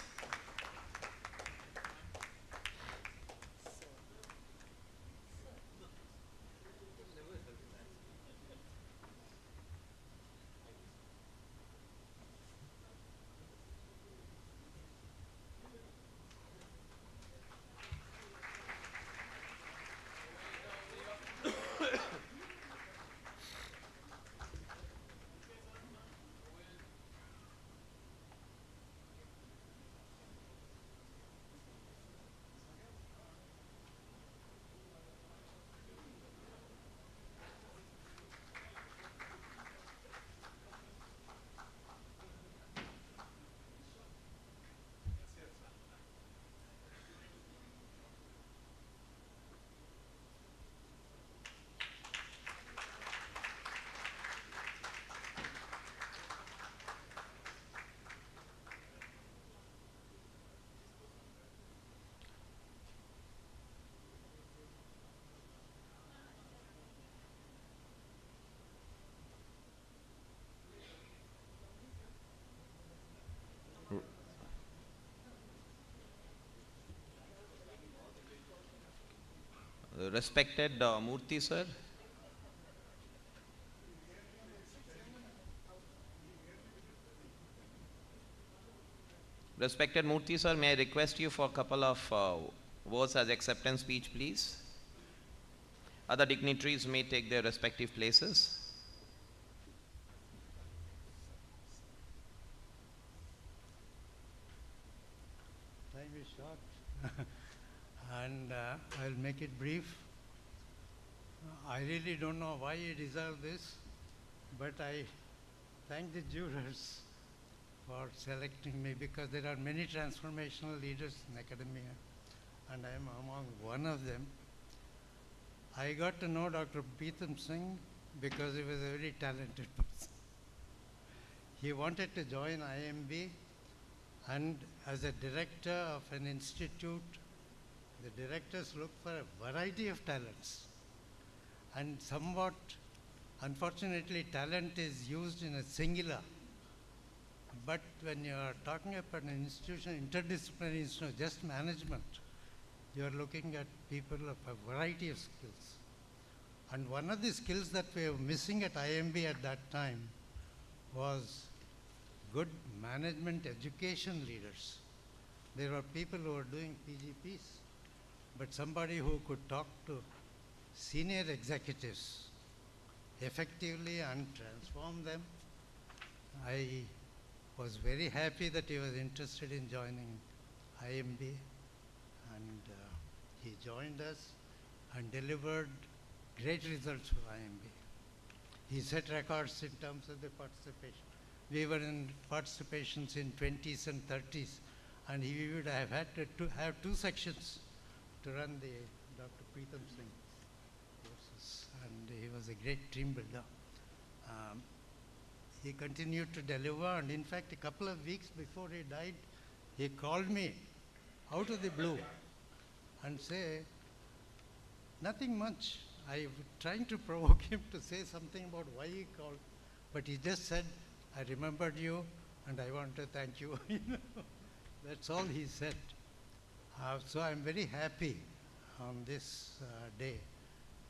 Respected Murthy sir. Respected Murthy sir, may I request you for a couple of words as acceptance speech, please? Other dignitaries may take their respective places. Time is short. And I'll make it brief. I really don't know why he deserved this, but I thank the jurors for selecting me, because there are many transformational leaders in academia, and I am among one of them. I got to know Dr. PRISM-FIMC because he was a very talented person. He wanted to join IMB, and as a director of an institute, the directors look for a variety of talents. And somewhat, unfortunately, talent is used in a singular. But when you are talking about an institution, interdisciplinary institution, just management, you are looking at people of a variety of skills. And one of the skills that we were missing at IMB at that time was good management education leaders. There were people who were doing PGPs, but somebody who could talk to senior executives effectively and transform them. I was very happy that he was interested in joining IMB, and he joined us and delivered great results for IMB. He set records in terms of the participation. We were in participations in 20s and 30s, and he would have had to have two sections to run the Dr. PRISM-FIMC courses, and he was a great team builder. He continued to deliver, and in fact, a couple of weeks before he died, he called me out of the blue and said, nothing much. I was trying to provoke him to say something about why he called, but he just said, I remembered you, and I want to thank you. That's all he said. So I'm very happy on this day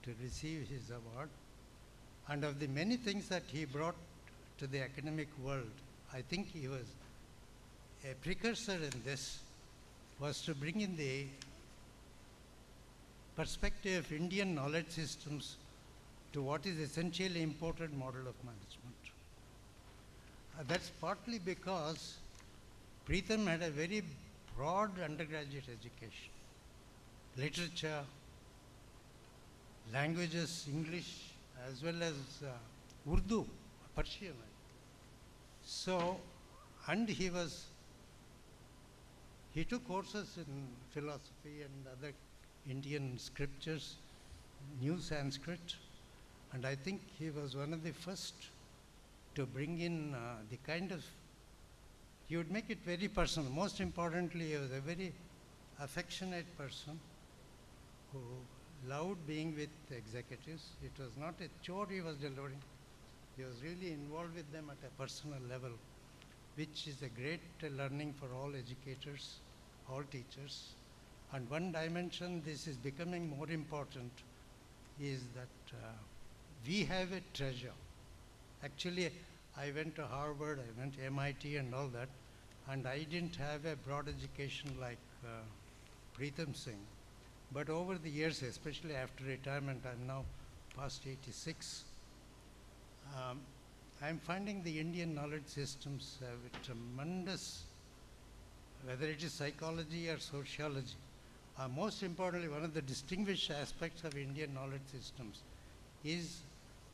to receive his award. And of the many things that he brought to the academic world, I think he was a precursor in this, was to bring in the perspective of Indian knowledge systems to what is essentially imported model of management. That's partly because PRISM had a very broad undergraduate education. Literature, languages, English, as well as Urdu, Persian. So And he took courses in philosophy and other Indian scriptures, New Sanskrit, and I think he was one of the first to bring in the kind of, he would make it very personal. Most importantly, he was a very affectionate person who loved being with the executives. It was not a chore he was delivering. He was really involved with them at a personal level, which is a great learning for all educators, all teachers. And one dimension this is becoming more important is that we have a treasure. Actually, I went to Harvard, I went to MIT and all that, and I didn't have a broad education like Pritam Singh. But over the years, especially after retirement, I'm now past 86, I'm finding the Indian knowledge systems have a tremendous, whether it is psychology or sociology. Most importantly, one of the distinguished aspects of Indian knowledge systems is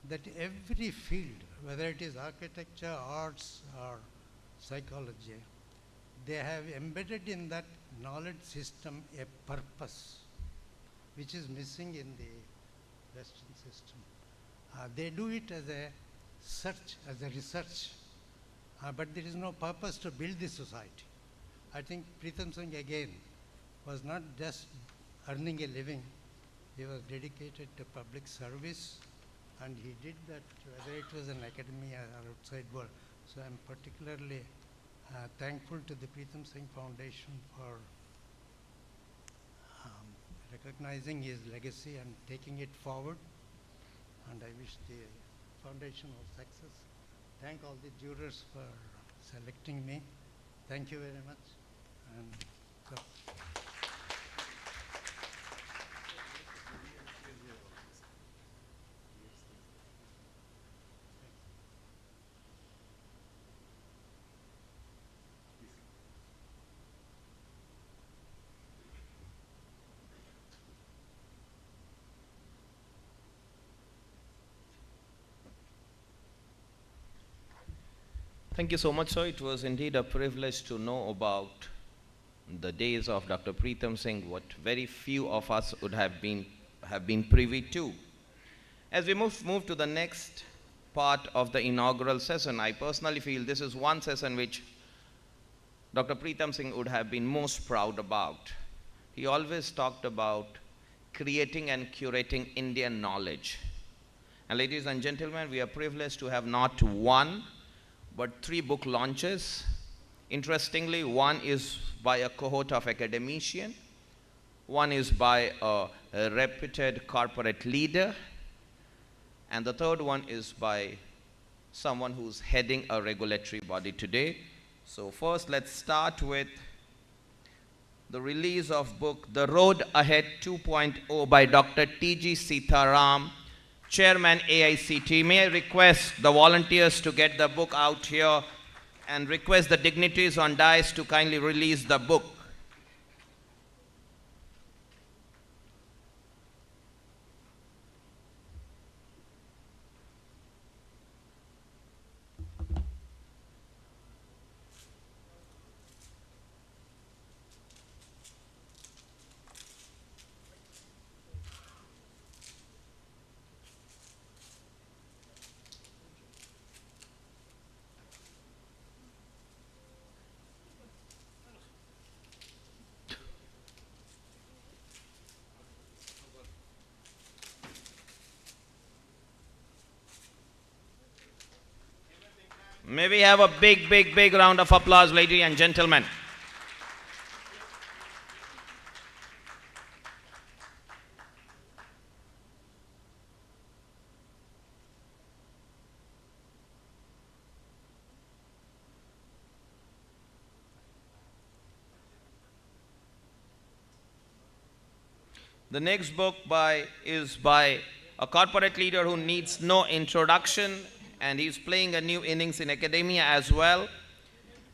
that every field, whether it is architecture, arts, or psychology, they have embedded in that knowledge system a purpose, which is missing in the Western system. They do it as a search, as a research, but there is no purpose to build this society. I think Pritam Singh again was not just earning a living, he was dedicated to public service, and he did that whether it was in academia or outside world. So I'm particularly thankful to the Pritam Singh Foundation for recognizing his legacy and taking it forward. And I wish the foundation all success. Thank all the jurors for selecting me. Thank you very much. And so. Thank you so much, sir. It was indeed a privilege to know about the days of Dr. Pritam Singh, what very few of us would have been privy to. As we move to the next part of the inaugural session, I personally feel this is one session which Dr. Pritam Singh would have been most proud about. He always talked about creating and curating Indian knowledge. And ladies and gentlemen, we are privileged to have not one, but 3 book launches. Interestingly, one is by a cohort of academicians, one is by a reputed corporate leader, and the third one is by someone who's heading a regulatory body today. So first, let's start with the release of book The Road Ahead 2.0 by Dr. T.G. Sitaram, Chairman AICT. May I request the volunteers to get the book out here and request the dignitaries on dais to kindly release the book. May we have a big round of applause, ladies and gentlemen. The next book is by a corporate leader who needs no introduction, and he's playing a new innings in academia as well.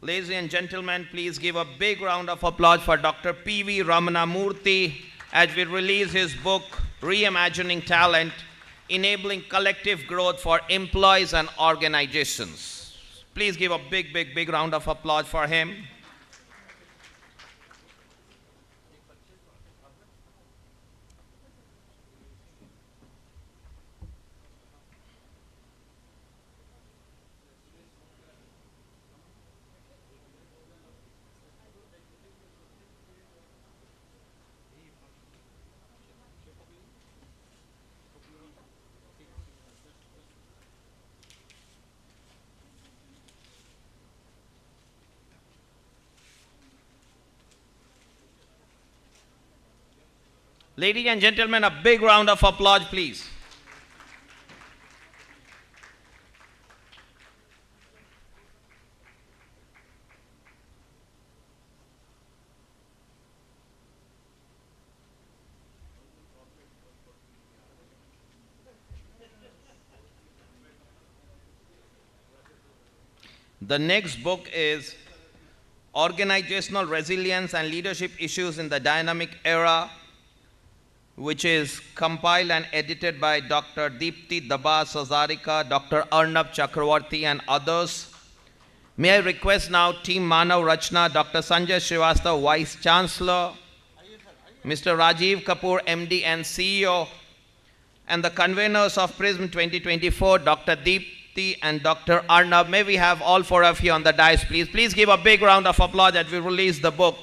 Ladies and gentlemen, please give a big round of applause for Dr. P.V. Ramanamurthy as we release his book, Reimagining Talent, Enabling Collective Growth for Employees and Organizations. Please give a big, big, big round of applause for him. Ladies and gentlemen, a big round of applause, please. The next book is Organizational Resilience and Leadership Issues in the Dynamic Era, which is compiled and edited by Dr. Deepti Dabas Sazarika, Dr. Arnab Chakravarti, and others. May I request now Team Manav Rachna, Dr. Sanjay Srivastava, Vice Chancellor, Mr. Rajiv Kapoor, MD and CEO, and the conveners of PRISM 2024, Dr. Deepti and Dr. Arnab. May we have all four of you on the dais, please. Please give a big round of applause that we release the book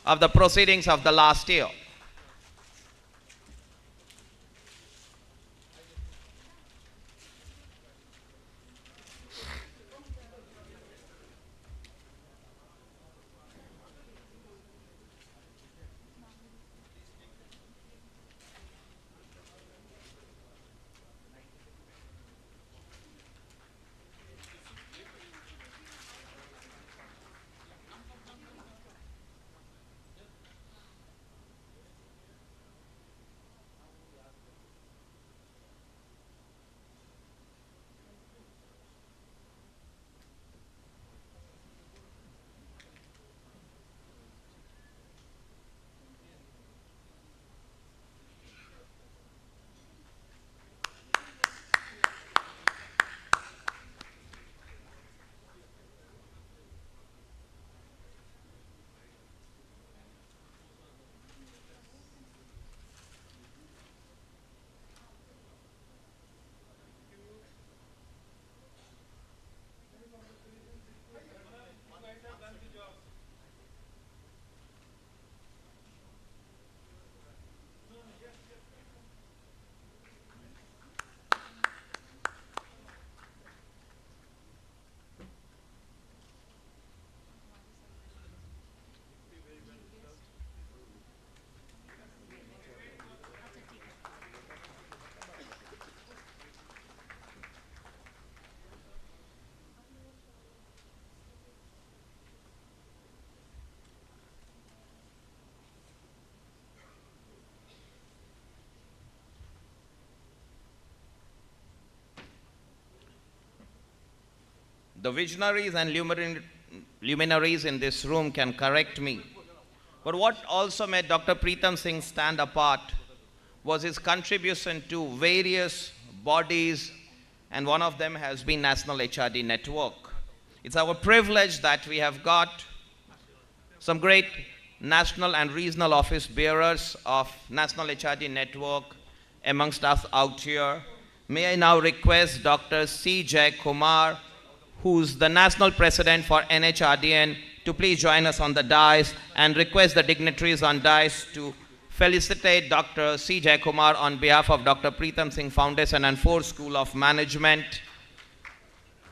of the proceedings of the last year. The visionaries and luminaries in this room can correct me. But what also made Dr. Pritam Singh stand apart was his contribution to various bodies, and one of them has been National HRD Network. It's our privilege that we have got some great national and regional office bearers of National HRD Network amongst us out here. May I now request Dr. C. Jay Kumar, who's the National President for NHRDN, to please join us on the dais, and request the dignitaries on dais to felicitate Dr. C. Jay Kumar on behalf of Dr. Pritam Singh Foundation and FORE School of Management.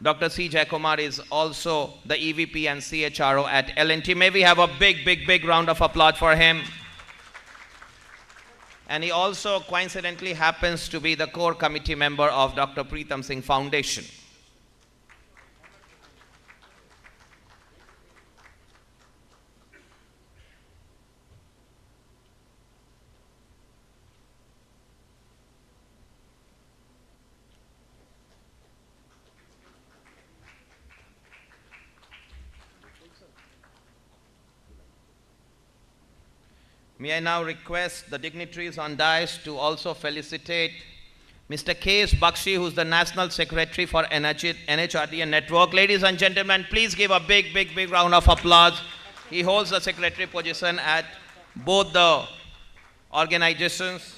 Dr. C. Jay Kumar is also the EVP and CHRO at L&T. May we have a big, big, big round of applause for him. And he also coincidentally happens to be the core committee member of Dr. Pritam Singh Foundation. May I now request the dignitaries on dais to also felicitate Mr. K.S. Bakshi, who's the National Secretary for NHRDN Network. Ladies and gentlemen, please give a big, big, big round of applause. He holds the secretary position at both the organizations.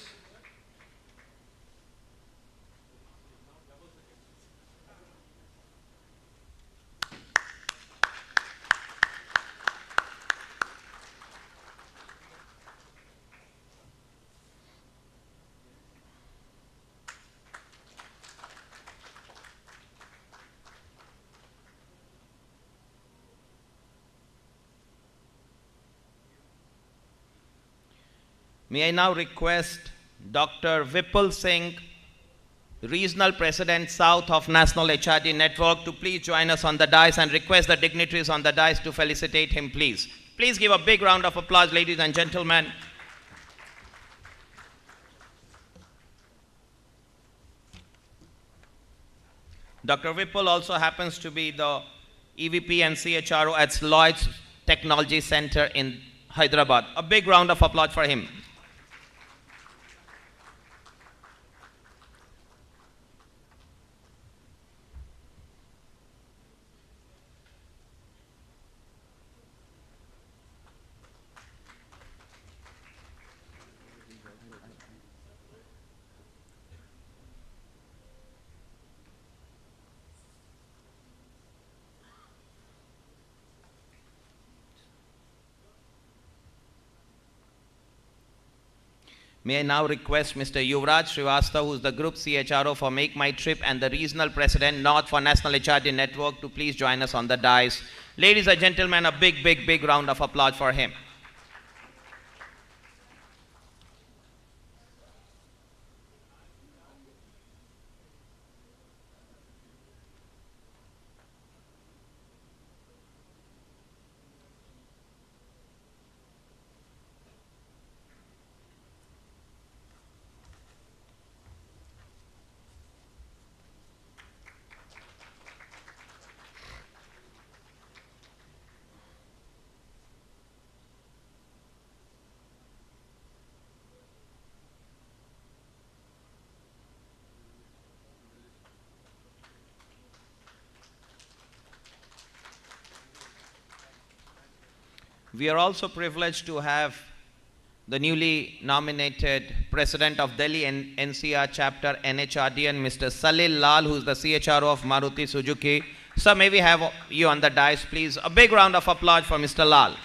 May I now request Dr. Vipul Singh, Regional President South of National HRD Network, to please join us on the dais, and request the dignitaries on the dais to felicitate him, please. Please give a big round of applause, ladies and gentlemen. Dr. Vipul also happens to be the EVP and CHRO at Lloyd's Technology Center in Hyderabad. A big round of applause for him. May I now request Mr. Yuvraj Srivastava, who is the Group CHRO for Make My Trip and the Regional President North for National HRD Network, to please join us on the dais. Ladies and gentlemen, a big, big, big round of applause for him. We are also privileged to have the newly nominated President of Delhi NCR Chapter NHRDN, Mr. Salil Lal, who is the CHRO of Maruti Suzuki. Sir, may we have you on the dais, please? A big round of applause for Mr. Lal.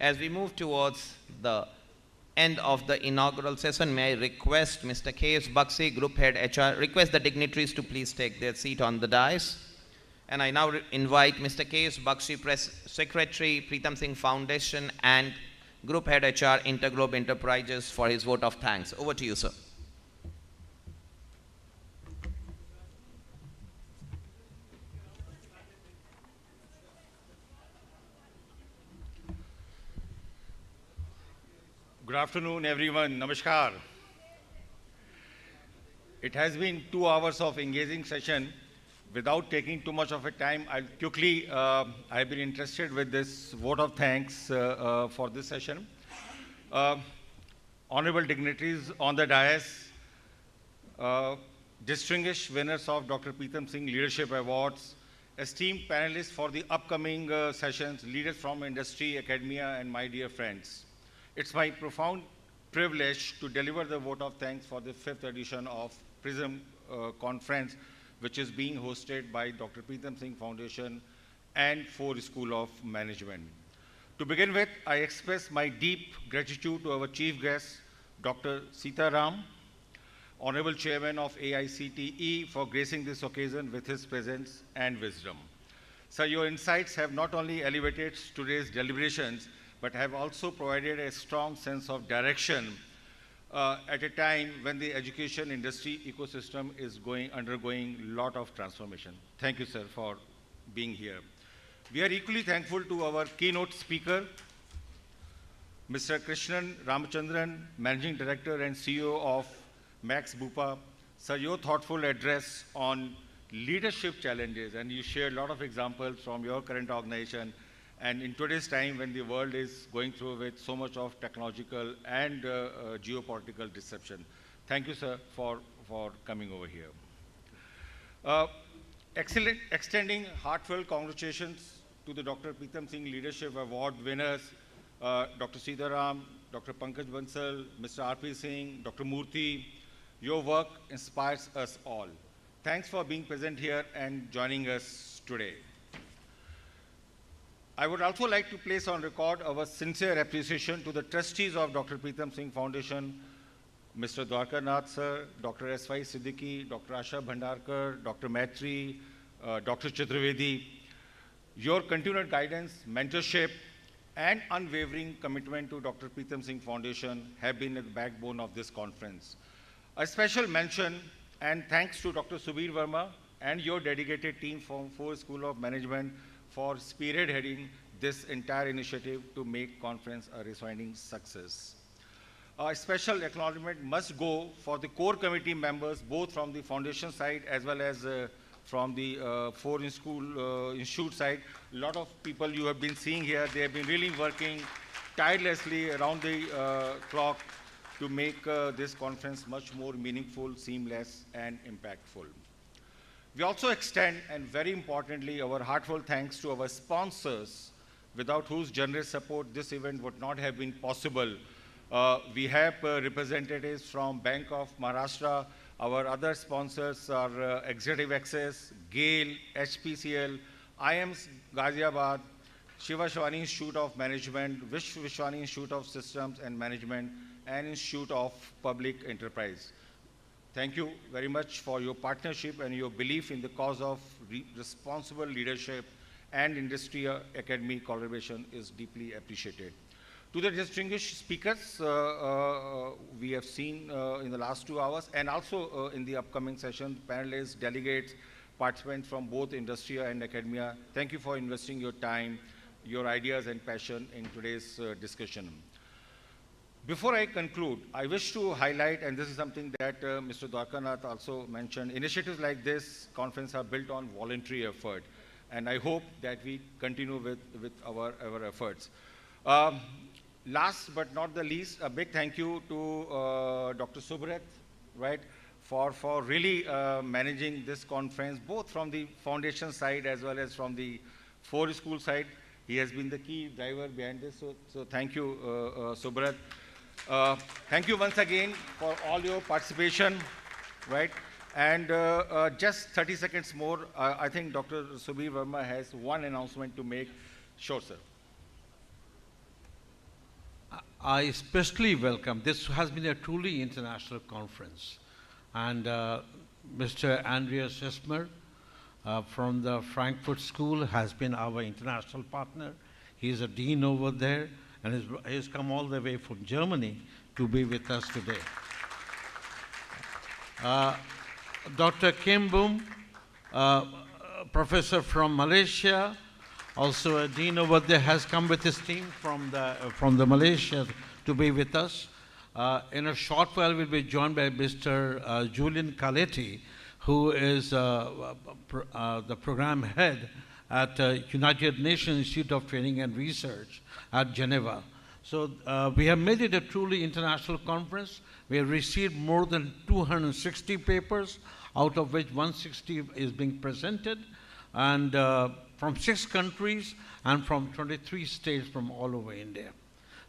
As we move towards the end of the inaugural session, may I request Mr. K.S. Bakshi, Group Head HR, request the dignitaries to please take their seat on the dais. And I now invite Mr. K.S. Bakshi, Press Secretary, PRISM-FIMC Foundation, and Group Head HR, Interglobe Enterprises, for his vote of thanks. Over to you, sir. Good afternoon, everyone. Namaskar. It has been 2 hours of engaging session. Without taking too much of a time, I'll quickly, I've been interested with this vote of thanks for this session. Honorable dignitaries on the dais, distinguished winners of Dr. PRISM-FIMC Leadership Awards, esteemed panelists for the upcoming sessions, leaders from industry, academia, and my dear friends. It's my profound privilege to deliver the vote of thanks for the 5th edition of PRISM conference, which is being hosted by Dr. PRISM-FIMC Foundation and FORE School of Management. To begin with, I express my deep gratitude to our chief guest, Dr. Sitaram, Honorable Chairman of AICTE, for gracing this occasion with his presence and wisdom. Sir, your insights have not only elevated today's deliberations, but have also provided a strong sense of direction at a time when the education industry ecosystem is undergoing a lot of transformation. Thank you, sir, for being here. We are equally thankful to our keynote speaker, Mr. Krishnan Ramachandran, Managing Director and CEO of Max Bupa. Sir, your thoughtful address on leadership challenges, and you shared a lot of examples from your current organization, and in today's time when the world is going through with so much of technological and geopolitical disruption. Thank you, sir, for coming over here. Extending heartfelt congratulations to the Dr. Pritam Singh Leadership Award winners, Dr. Sitaram, Dr. Pankaj Bansal, Mr. R.P. Singh, Dr. Murthy. Your work inspires us all. Thanks for being present here and joining us today. I would also like to place on record our sincere appreciation to the trustees of Dr. Pritam Singh Foundation, Mr. Dwarka Nath sir, Dr. S.Y. Siddiqui, Dr. Asha Bhandarkar, Dr. Maitri, Dr. Chaturvedi. Your continued guidance, mentorship, and unwavering commitment to Dr. Pritam Singh Foundation have been the backbone of this conference. A special mention and thanks to Dr. Subir Verma and your dedicated team from FORE School of Management for spearheading this entire initiative to make conference a resounding success. A special acknowledgement must go for the core committee members, both from the foundation side as well as from the FORE Institute side. A lot of people you have been seeing here, they have been really working tirelessly around the clock to make this conference much more meaningful, seamless, and impactful. We also extend, and very importantly, our heartfelt thanks to our sponsors, without whose generous support this event would not have been possible. We have representatives from Bank of Maharashtra. Our other sponsors are Executive Access, GAIL, HPCL, IIMS Ghaziabad, Shiva Shivani Institute of Management, Vishwa Vishwani Institute of Systems and Management, and Institute of Public Enterprise. Thank you very much for your partnership and your belief in the cause of responsible leadership and industry academy collaboration is deeply appreciated. To the distinguished speakers we have seen in the last 2 hours, and also in the upcoming session, panelists, delegates, participants from both industry and academia, thank you for investing your time, your ideas and passion in today's discussion. Before I conclude, I wish to highlight, and this is something that Mr. Dwarkanath also mentioned, initiatives like this conference are built on voluntary effort, and I hope that we continue with our efforts. Last but not the least, a big thank you to Dr. Subrat, right, for really managing this conference, both from the foundation side as well as from the FORE School side. He has been the key driver behind this, so thank you, Subrat. Thank you once again for all your participation, right? And just 30 seconds more, I think Dr. Subir Verma has one announcement to make. Sure, sir. I especially welcome, this has been a truly international conference. And Mr. Andreas Esmer from the Frankfurt School has been our international partner. He's a dean over there, and he's come all the way from Germany to be with us today. Dr. Kim Boom, professor from Malaysia, also a dean over there, has come with his team from the Malaysia to be with us. In a short while, we'll be joined by Mr. Julian Kaletti, who is the program head at United Nations Institute of Training and Research at Geneva. So we have made it a truly international conference. We have received more than 260 papers, out of which 160 is being presented, and from 6 countries and from 23 states from all over India.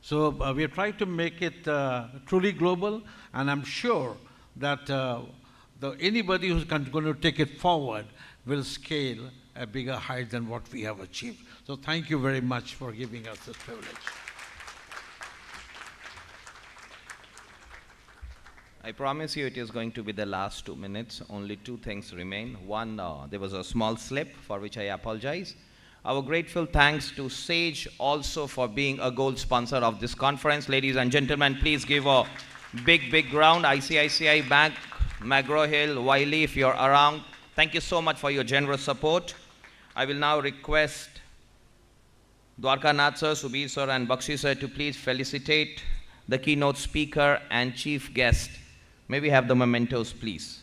So we have tried to make it truly global, and I'm sure that anybody who's going to take it forward will scale a bigger height than what we have achieved. So thank you very much for giving us this privilege. I promise you it is going to be the last 2 minutes. Only two things remain. One, there was a small slip for which I apologize. Our grateful thanks to Sage also for being a gold sponsor of this conference. Ladies and gentlemen, please give a big round. ICICI Bank, McGraw-Hill, Wiley, if you're around. Thank you so much for your generous support. I will now request Dwarka Nath sir, Subir sir and Bakshi sir to please felicitate the keynote speaker and chief guest. May we have the mementos, please.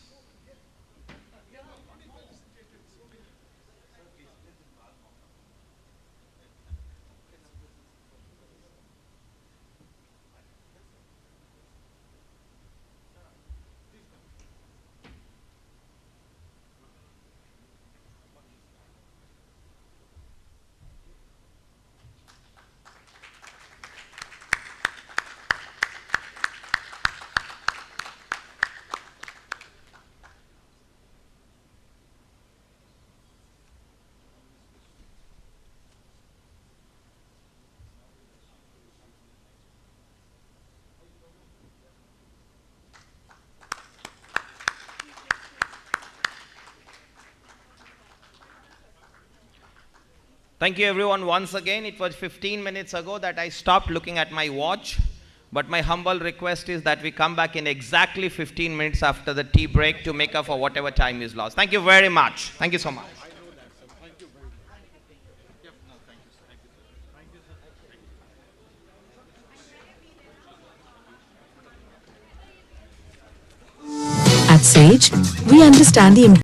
Thank you everyone once again. It was 15 minutes ago that I stopped looking at my watch, but my humble request is that we come back in exactly 15 minutes after the tea break to make up for whatever time is lost. Thank you very much. Thank you so much. At Sage, we understand the